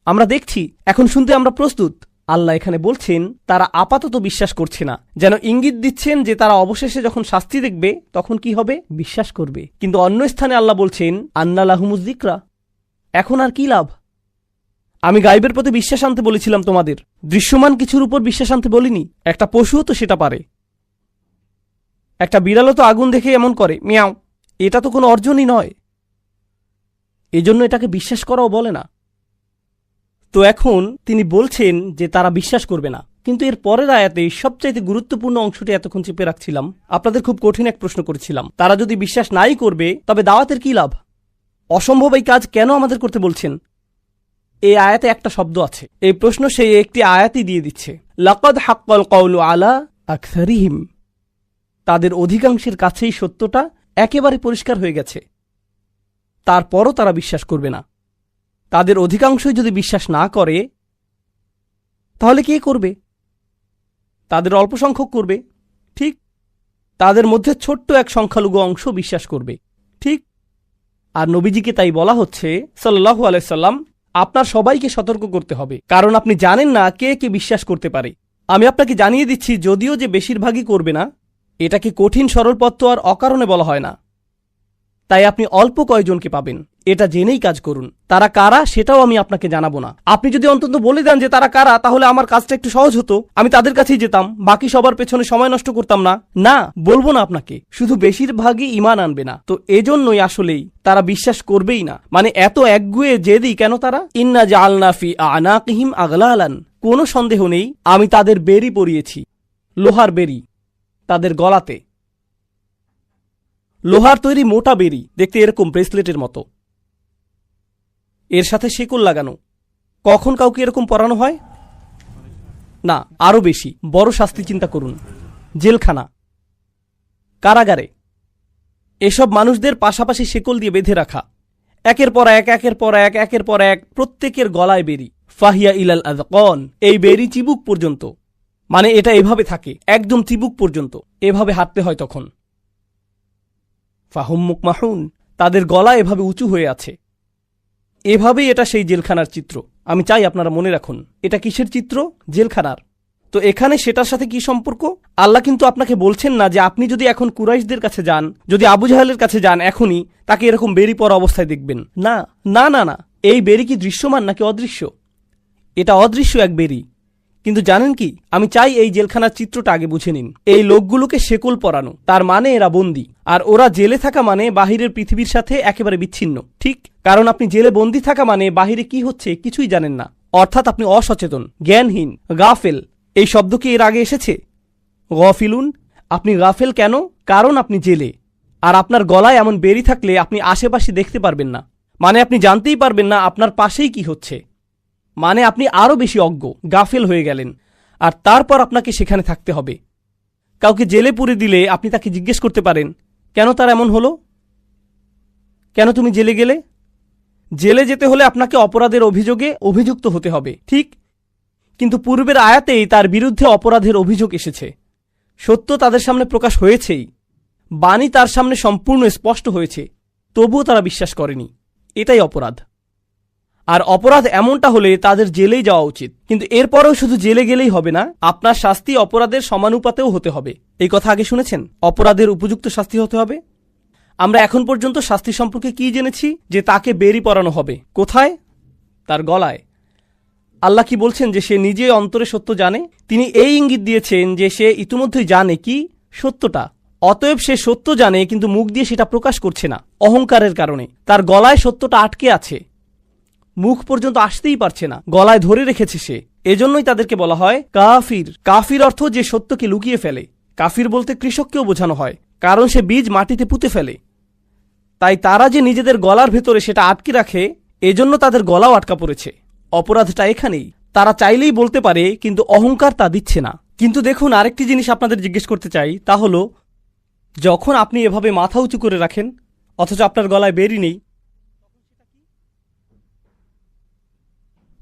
S1: আমরা দেখছি, এখন শুনতে আমরা প্রস্তুত। আল্লাহ এখানে বলছেন তারা আপাতত বিশ্বাস করছে না, যেন ইঙ্গিত দিচ্ছেন যে তারা অবশেষে যখন শাস্তি দেখবে তখন কি হবে? বিশ্বাস করবে। কিন্তু অন্য স্থানে আল্লাহ বলছেন আন্না লাহুমুজ যিকরা, এখন আর কি লাভ? আমি গায়বের প্রতি বিশ্বাস আনতে বলেছিলাম তোমাদের, দৃশ্যমান কিছুর উপর বিশ্বাস আনতে বলিনি। একটা পশুও তো সেটা পারে, একটা বিড়ালও তো আগুন দেখে এমন করে মিয়াও, এটা তো কোনো অর্জনই নয়, এজন্য এটাকে বিশ্বাস করাও বলে না। তো এখন তিনি বলছেন যে তারা বিশ্বাস করবে না, কিন্তু এর পরের আয়াতে সবচাইতে গুরুত্বপূর্ণ অংশটি এতক্ষণ চেপে রাখছিলাম, আপনাদের খুব কঠিন এক প্রশ্ন করেছিলাম। তারা যদি বিশ্বাস নাই করবে তবে দাওয়াতের কি লাভ? অসম্ভব এই কাজ কেন আমাদের করতে বলছেন? এই আয়াতে একটা শব্দ আছে, এই প্রশ্ন সেই একটি আয়াতই দিয়ে দিচ্ছে। লাকাদ হাক্কাল কওলু আলা আকসারিহিম, তাদের অধিকাংশের কাছেই সত্যটা একেবারে পরিষ্কার হয়ে গেছে, তারপরও তারা বিশ্বাস করবে না। তাদের অধিকাংশই যদি বিশ্বাস না করে তাহলে কে করবে? তাদের অল্প সংখ্যক করবে, ঠিক। তাদের মধ্যে ছোট্ট এক সংখ্যালঘু অংশ বিশ্বাস করবে, ঠিক। আর নবীজিকে তাই বলা হচ্ছে সাল্লাল্লাহু আলাইহি সাল্লাম, আপনার সবাইকে সতর্ক করতে হবে, কারণ আপনি জানেন না কে কে বিশ্বাস করতে পারে। আমি আপনাকে জানিয়ে দিচ্ছি, যদিও যে বেশিরভাগই করবে না, এটাকে কঠিন সরল পথ তো আর অকারণে বলা হয় না। তাই আপনি অল্প কয়েকজনকে পাবেন, এটা জেনেই কাজ করুন। তারা কারা সেটাও আমি আপনাকে জানাবো না। আপনি যদি অন্তত বলে দেন যে তারা কারা, তাহলে আমার কাজটা একটু সহজ হতো, আমি তাদের কাছেই যেতাম, বাকি সবার পেছনে সময় নষ্ট করতাম না। না, বলবো না আপনাকে, শুধু বেশিরভাগই ঈমান আনবে না, তো এজন্যই আসলেই তারা বিশ্বাস করবেই না। মানে এত একগুয়ে জেদি কেন তারা? ইন্না জাআলনা ফি আনাকিহিম আগলালান, কোনো সন্দেহ নেই আমি তাদের বেরি পরিয়েছি, লোহার বেরি তাদের গলাতে, লোহার তৈরি মোটা বেরি, দেখতে এরকম ব্রেসলেটের মতো, এর সাথে শিকল লাগানো। কখন কাউকে এরকম পরানো হয়? না, আরো বেশি বড় শাস্তি চিন্তা করুন, জেলখানা, কারাগারে এসব মানুষদের পাশাপাশি শিকল দিয়ে বেঁধে রাখা, একের পর এক একের পর এক একের পর এক, প্রত্যেকের গলায় বেরি। ফাহিয়া ইলাল আযকান, এই বেরি চিবুক পর্যন্ত, মানে এটা এভাবে থাকে একদম চিবুক পর্যন্ত, এভাবে হাঁটতে হয় তখন। ফাহুম মুকমাহুন, তাদের গলা এভাবে উঁচু হয়ে আছে। এভাবেই এটা সেই জেলখানার চিত্র। আমি চাই আপনারা মনে রাখুন, এটা কিসের চিত্র? জেলখানার। তো এখানে সেটার সাথে কি সম্পর্ক? আল্লাহ কিন্তু আপনাকে বলছেন না যে আপনি যদি এখন কুরাইশদের কাছে যান, যদি আবু জাহেলের কাছে যান, এখনই তাকে এরকম বেরি পরা অবস্থায় দেখবেন। না না না না, এই বেরি কি দৃশ্যমান নাকি অদৃশ্য? এটা অদৃশ্য এক বেরি। কিন্তু জানেন কি, আমি চাই এই জেলখানার চিত্রটা আগে বুঝে নিন। এই লোকগুলোকে শেকল পরানো, তার মানে এরা বন্দী, আর ওরা জেলে থাকা মানে বাহিরের পৃথিবীর সাথে একেবারে বিচ্ছিন্ন। ঠিক, কারণ আপনি জেলে বন্দী থাকা মানে বাহিরে কি হচ্ছে কিছুই জানেন না, অর্থাৎ আপনি অসচেতন, জ্ঞানহীন, গাফেল। এই শব্দ কি এর আগে এসেছে? গফিলুন। আপনি গাফেল কেন? কারণ আপনি জেলে, আর আপনার গলায় এমন বেরি থাকলে আপনি আশেপাশে দেখতে পারবেন না, মানে আপনি জানতেই পারবেন না আপনার পাশেই কি হচ্ছে, মানে আপনি আরো বেশি অজ্ঞ, গাফেল হয়ে গেলেন। আর তারপর আপনাকে সেখানে থাকতে হবে। কাউকে জেলে পুরে দিলে আপনি তাকে জিজ্ঞেস করতে পারেন, কেন তার এমন হলো, কেন তুমি জেলে গেলে? জেলে যেতে হলে আপনাকে অপরাধের অভিযোগে অভিযুক্ত হতে হবে, ঠিক। কিন্তু পূর্বের আয়াতেই তার বিরুদ্ধে অপরাধের অভিযোগ এসেছে, সত্য তাদের সামনে প্রকাশ হয়েছেই, বাণী তার সামনে সম্পূর্ণ স্পষ্ট হয়েছে, তবুও তারা বিশ্বাস করেনি। এটাই অপরাধ। আর অপরাধ এমনটা হলে তাদের জেলেই যাওয়া উচিত। কিন্তু এরপরেও শুধু জেলে গেলেই হবে না, আপনার শাস্তি অপরাধের সমানুপাতেও হতে হবে। এই কথা আগে শুনেছেন? অপরাধের উপযুক্ত শাস্তি হতে হবে। আমরা এখন পর্যন্ত শাস্তি সম্পর্কে কি জেনেছি? যে তাকে বেরি পরানো হবে। কোথায়? তার গলায়। আল্লাহ কি বলছেন? যে সে নিজে অন্তরে সত্য জানে। তিনি এই ইঙ্গিত দিয়েছেন যে সে ইতিমধ্যেই জানে কি সত্যটা, অতএব সে সত্য জানে কিন্তু মুখ দিয়ে সেটা প্রকাশ করছে না, অহংকারের কারণে। তার গলায় সত্যটা আটকে আছে, মুখ পর্যন্ত আসতেই পারছে না, গলায় ধরে রেখেছে সে। এজন্যই তাদেরকে বলা হয় কাফির। কাফির অর্থ যে সত্যকে লুকিয়ে ফেলে। কাফির বলতে কৃষককেও বোঝানো হয়, কারণ সে বীজ মাটিতে পুঁতে ফেলে। তাই তারা যে নিজেদের গলার ভেতরে সেটা আটকে রাখে, এজন্য তাদের গলাও আটকা পড়েছে। অপরাধটা এখানেই। তারা চাইলেই বলতে পারে, কিন্তু অহংকার তা দিচ্ছে না। কিন্তু দেখুন, আরেকটি জিনিস আপনাদের জিজ্ঞেস করতে চাই, তা হলো যখন আপনি এভাবে মাথা উঁচু করে রাখেন অথচ আপনার গলায় বেরি নেই,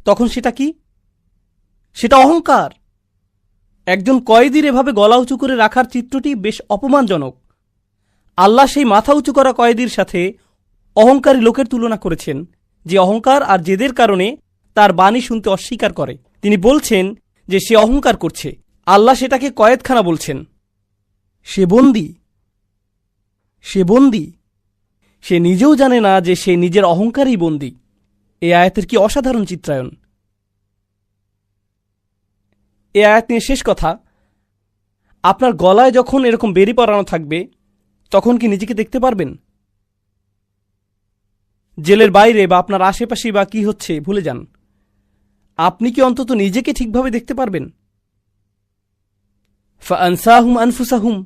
S1: তখন সেটা কি? সেটা অহংকার। একজন কয়েদির এভাবে গলা উঁচু করে রাখার চিত্রটি বেশ অপমানজনক। আল্লাহ সেই মাথা উঁচু করা কয়েদির সাথে অহংকারী লোকের তুলনা করেছেন, যে অহংকার আর জেদের কারণে তার বাণী শুনতে অস্বীকার করে। তিনি বলছেন যে সে অহংকার করছে। আল্লাহ সেটাকে কয়েদখানা বলছেন। সে বন্দী, সে বন্দী। সে নিজেও জানে না যে সে নিজের অহংকারই বন্দী। এই আয়াতের কি অসাধারণ চিত্রায়ন! এই আয়াত নিয়ে শেষ কথা, আপনার গলায় যখন এরকম বেরি পরানো থাকবে, তখন কি নিজেকে দেখতে পারবেন? জেলের বাইরে বা আপনার আশেপাশে বা কি হচ্ছে ভুলে যান, আপনি কি অন্তত নিজেকে ঠিকভাবে দেখতে পারবেন? ফাআনসাহুম আনফুসাহুম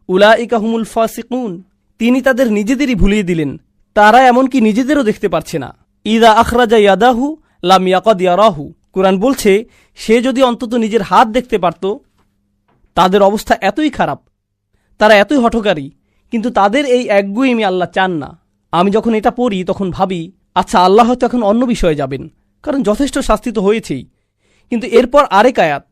S1: উলাইকা হুমুল ফাসিকুন। তিনি তাদের নিজেদেরই ভুলিয়ে দিলেন, তারা এমনকি নিজেদেরও দেখতে পারছে না। ইদা আখরাজা ইয়াদাহু লাম ইয়াকাদ ইয়ারাহু। কুরআন বলছে, সে যদি অন্তত নিজের হাত দেখতে পারত। তাদের অবস্থা এতই খারাপ, তারা এতই হঠকারী, কিন্তু তাদের এই একগুঁয়েমি আল্লাহ চান না। আমি যখন এটা পড়ি তখন ভাবি, আচ্ছা, আল্লাহ হয়তো এখন অন্য বিষয়ে যাবেন, কারণ যথেষ্ট শাস্তি তো হয়েছেই। কিন্তু এরপর আরেক আয়াত,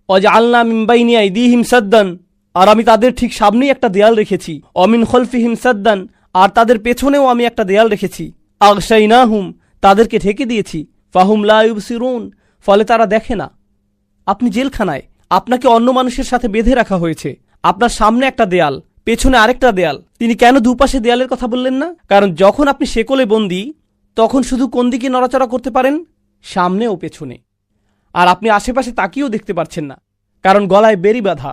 S1: ওয়াজআলনা মিন বাইনি আইদিহিম সাদ্দান, আর আমি তাদের ঠিক সামনেই একটা দেয়াল রেখেছি। অমিন খলফিহিম সাদ্দান, আর তাদের পেছনেও আমি একটা দেয়াল রেখেছি। আগশাইনাহুম, তাদেরকে ঢেকে দিয়েছি। ফাহুম লা ইউবসিরুন, ফলে তারা দেখে না। আপনি জেলখানায়, আপনাকে অন্য মানুষের সাথে বেঁধে রাখা হয়েছে। আপনার সামনে একটা দেয়াল, পেছনে আরেকটা দেয়াল। তিনি কেন দুপাশে দেয়ালের কথা বললেন না? কারণ যখন আপনি শেকলে বন্দী, তখন শুধু কোন দিকে নড়াচড়া করতে পারেন? সামনে ও পেছনে। আর আপনি আশেপাশে তাকিয়েও দেখতে পারছেন না, কারণ গলায় বেড়ি বাঁধা।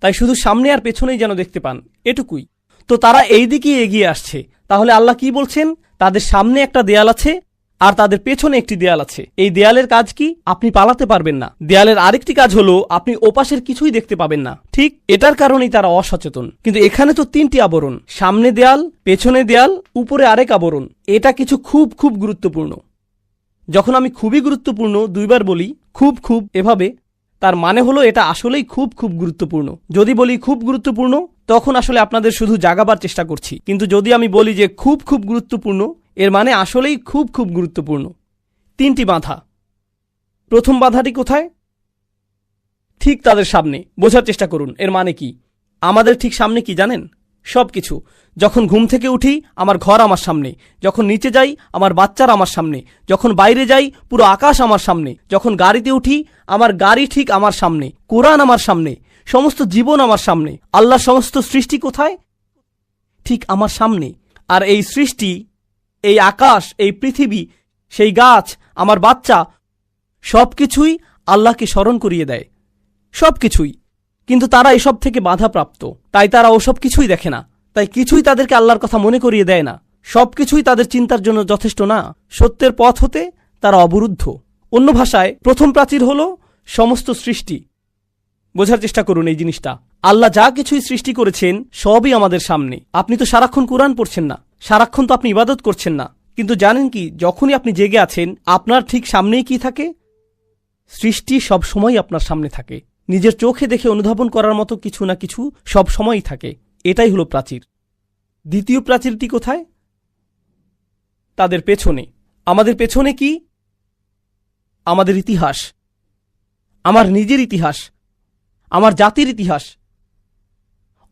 S1: তাই শুধু সামনে আর পেছনেই যেন দেখতে পান, এটুকুই। তো তারা এই দিকেই এগিয়ে আসছে। তাহলে আল্লাহ কি বলছেন? তাদের সামনে একটা দেয়াল আছে আর তাদের পেছনে একটি দেয়াল আছে। এই দেয়ালের কাজ কি? আপনি পালাতে পারবেন না। দেয়ালের আরেকটি কাজ হলো আপনি ওপাশের কিছুই দেখতে পাবেন না। ঠিক এটার কারণেই তারা অসচেতন। কিন্তু এখানে তো তিনটি আবরণ, সামনে দেয়াল, পেছনে দেয়াল, উপরে আরেক আবরণ। এটা কিছু খুব খুব গুরুত্বপূর্ণ। যখন আমি খুবই গুরুত্বপূর্ণ দুইবার বলি, খুব খুব এভাবে, তার মানে হলো এটা আসলেই খুব খুব গুরুত্বপূর্ণ। যদি বলি খুব গুরুত্বপূর্ণ, তখন আসলে আপনাদের শুধু জাগাবার চেষ্টা করছি। কিন্তু যদি আমি বলি যে খুব খুব গুরুত্বপূর্ণ, এর মানে আসলেই খুব খুব গুরুত্বপূর্ণ। তিনটি বাধা। প্রথম বাধাটি কোথায়? ঠিক তাদের সামনে। বোঝার চেষ্টা করুন এর মানে কি। আমাদের ঠিক সামনে কি জানেন? সব কিছু। যখন ঘুম থেকে উঠি, আমার ঘর আমার সামনে। যখন নিচে যাই, আমার বাচ্চারা আমার সামনে। যখন বাইরে যাই, পুরো আকাশ আমার সামনে। যখন গাড়িতে উঠি, আমার গাড়ি ঠিক আমার সামনে। কোরআন আমার সামনে। সমস্ত জীবন আমার সামনে। আল্লাহর সমস্ত সৃষ্টি কোথায়? ঠিক আমার সামনে। আর এই সৃষ্টি, এই আকাশ, এই পৃথিবী, সেই গাছ, আমার বাচ্চা, সব কিছুই আল্লাহকে স্মরণ করিয়ে দেয়। সব কিছুই। কিন্তু তারা এসব থেকে বাধাপ্রাপ্ত। তাই তারা ওসব কিছুই দেখে না। তাই কিছুই তাদেরকে আল্লাহর কথা মনে করিয়ে দেয় না। সব কিছুই তাদের চিন্তার জন্য যথেষ্ট না। সত্যের পথ হতে তারা অবরুদ্ধ। অন্য ভাষায় প্রথম প্রাচীর হল সমস্ত সৃষ্টি। বোঝার চেষ্টা করুন এই জিনিসটা। আল্লাহ যা কিছুই সৃষ্টি করেছেন সবই আমাদের সামনে। আপনি তো সারাক্ষণ কোরআন পড়ছেন না, সারাক্ষণ তো আপনি ইবাদত করছেন না। কিন্তু জানেন কি, যখনই আপনি জেগে আছেন, আপনার ঠিক সামনেই কি থাকে? সৃষ্টি সব সময় আপনার সামনে থাকে। নিজের চোখে দেখে অনুধাবন করার মতো কিছু না কিছু সব সময়ই থাকে। এটাই হলো প্রাচীর। দ্বিতীয় প্রাচীরটি কোথায়? তাদের পেছনে। আমাদের পেছনে কি? আমাদের ইতিহাস, আমার নিজের ইতিহাস, আমার জাতির ইতিহাস,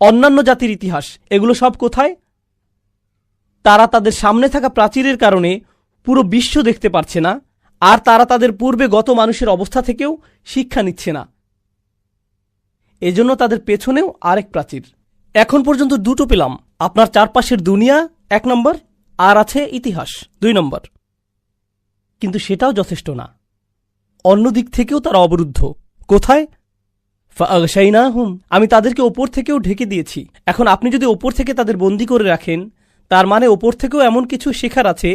S1: অন্যান্য জাতির ইতিহাস। এগুলো সব কোথায়? তারা তাদের সামনে থাকা প্রাচীরের কারণে পুরো বিশ্ব দেখতে পারছে না। আর তারা তাদের পূর্বে গত মানুষের অবস্থা থেকেও শিক্ষা নিচ্ছে না। এজন্য তাদের পেছনেও আরেক প্রাচীর। এখন পর্যন্ত দুটো পেলাম। আপনার চারপাশের দুনিয়া 1 নম্বর, আর আছে ইতিহাস 2 নম্বর। কিন্তু সেটাও যথেষ্ট না। অন্য দিক থেকেও তারা অবরুদ্ধ। কোথায়? ফাআগশাইনাহুম, আমি তাদেরকে ওপর থেকেও ঢেকে দিয়েছি। এখন আপনি যদি ওপর থেকে তাদের বন্দী করে রাখেন, তার মানে ওপর থেকেও এমন কিছু শেখার আছে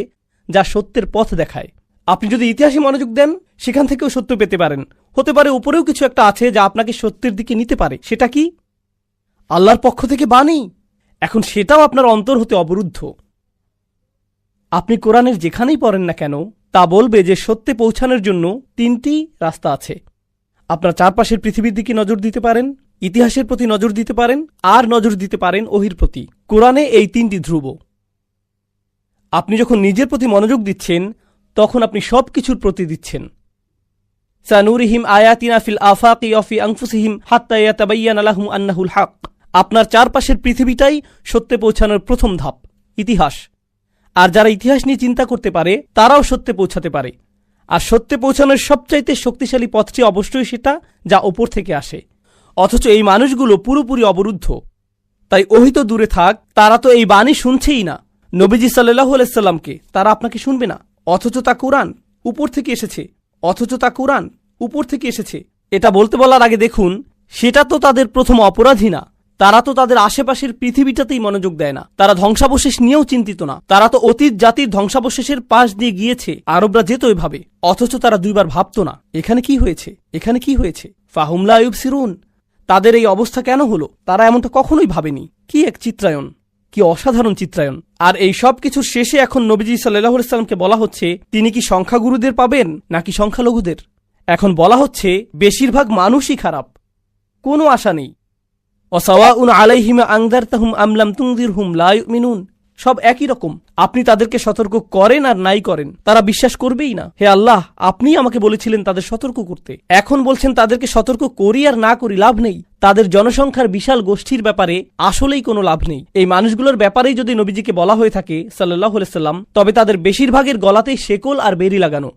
S1: যা সত্যের পথ দেখায়। আপনি যদি ইতিহাসে মনোযোগ দেন, সেখান থেকেও সত্য পেতে পারেন। হতে পারে উপরেও কিছু একটা আছে যা আপনাকে সত্যের দিকে নিতে পারে। সেটা কি? আল্লাহর পক্ষ থেকে বাণী। এখন সেটাও আপনার অন্তর হতে অবরুদ্ধ। আপনি কোরআনের যেখানেই পড়েন না কেন, তা বলবে যে সত্যে পৌঁছানোর জন্য 3টি রাস্তা আছে। আপনার চারপাশের পৃথিবীর দিকে নজর দিতে পারেন, ইতিহাসের প্রতি নজর দিতে পারেন, আর নজর দিতে পারেন ওহির প্রতি। কোরআনে এই 3টি ধ্রুব। আপনি যখন নিজের প্রতি মনোযোগ দিচ্ছেন, তখন আপনি সব কিছুর প্রতি দিচ্ছেন। সানুরিহিম আয়াতিনা ফিল আফাকি ওয়া ফি আনফুসিহিম হাত্তা ইয়াতাবায়্যানা লাহুম আন্নাহুল হক। আপনার চারপাশের পৃথিবীটাই সত্যে পৌঁছানোর প্রথম ধাপ, ইতিহাস। আর যারা ইতিহাস নিয়ে চিন্তা করতে পারে, তারাও সত্যে পৌঁছাতে পারে। আর সত্যে পৌঁছানোর সবচাইতে শক্তিশালী পথটি অবশ্যই সেটা যা ওপর থেকে আসে। অথচ এই মানুষগুলো পুরোপুরি অবরুদ্ধ। তাই ওহি তো দূরে থাক, তারা তো এই বাণী শুনছেই না। নবীজি সাল্লাল্লাহু আলাইহি সাল্লামকে তারা আপনাকে শুনবে না। অথচ তা কোরআন উপর থেকে এসেছে। অথচ তা কোরআন উপর থেকে এসেছে। এটা বলতে বলার আগে দেখুন, সেটা তো তাদের প্রথম অপরাধী না। তারা তো তাদের আশেপাশের পৃথিবীটাতেই মনোযোগ দেয় না। তারা ধ্বংসাবশেষ নিয়েও চিন্তিত না। তারা তো অতীত জাতির ধ্বংসাবশেষের পাশ দিয়ে গিয়েছে। আরবরা যেত এভাবে। অথচ তারা দুইবার ভাবত না, এখানে কি হয়েছে, এখানে কি হয়েছে। ফাহুম লা ইউবসিরুন। তাদের এই অবস্থা কেন হলো? তারা এমনটা কখনোই ভাবেনি। কি এক চিত্রায়ন, কি অসাধারণ চিত্রায়ন। আর এই সব কিছুর শেষে এখন নবীজি সাল্লাল্লাহু আলাইহি সাল্লামকে বলা হচ্ছে, তিনি কি সংখ্যাগুরুদের পাবেন নাকি সংখ্যালঘুদের? এখন বলা হচ্ছে বেশিরভাগ মানুষই খারাপ, কোনো আশা নেই। ওয়াসাওয়াউন আলাইহিম আনযারতাহুম আম লাম তুনযিরহুম লা ইউমিনুন। সব একই রকম। আপনি তাদেরকে সতর্ক করেন আর নাই করেন, তারা বিশ্বাস করবেই না। হে আল্লাহ, আপনি আমাকে বলেছিলেন তাদের সতর্ক করতে। এখন বলছেন তাদেরকে সতর্ক করি আর না করি লাভ নেই। তাদের জনসংখ্যার বিশাল গোষ্ঠীর ব্যাপারে আসলেই কোনো লাভ নেই। এই মানুষগুলোর ব্যাপারেই যদি নবীজিকে বলা হয়ে থাকে সাল্লাল্লাহু আলাইহি সাল্লাম, তবে তাদের বেশিরভাগের গলাতেই শেকল আর বেড়ি লাগানো।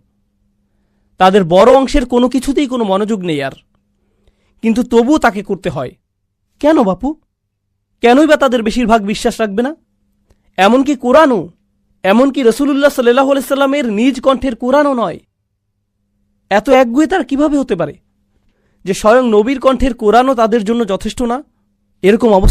S1: তাদের বড় অংশের কোনো কিছুতেই কোনো মনোযোগ নেই আর। কিন্তু তবুও তাকে করতে হয়। কেন বাপু? কেনই বা তাদের বেশিরভাগ বিশ্বাস রাখবে না? এমনকি কোরআনও, এমনকি রসুলুল্লাহ সাল্লাহ আলাইসাল্লামের নিজ কণ্ঠের কোরআনও নয়। এত একগুঁয়ে তার কিভাবে হতে পারে যে স্বয়ং নবীর কণ্ঠের কোরআনও তাদের জন্য যথেষ্ট না? এরকম অবস্থা